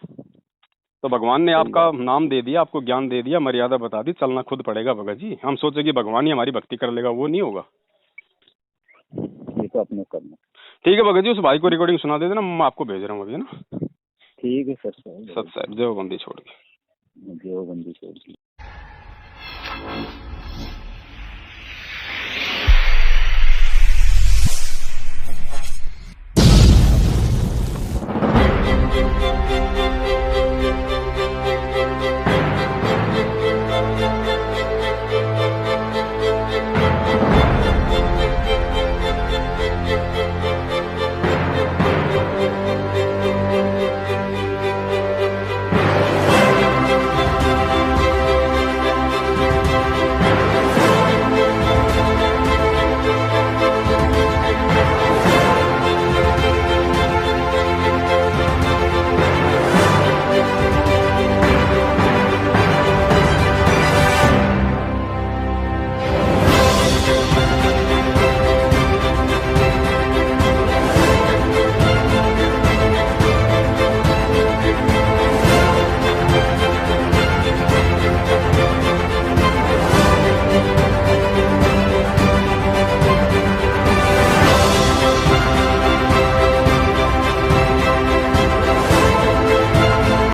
तो भगवान ने आपका नाम दे दिया, आपको ज्ञान दे दिया, मर्यादा बता दी, चलना खुद पड़ेगा भगत जी। हम सोचे कि भगवान ही हमारी भक्ति कर लेगा, वो नहीं होगा। ये तो अपने करना। ठीक है भगत जी, उस भाई को रिकॉर्डिंग सुना दे देना, मैं आपको भेज रहा हूँ अभी, है ना? ठीक है सर। सत साहब, देवबंदी छोड़ के। देवबंदी छोड़ के।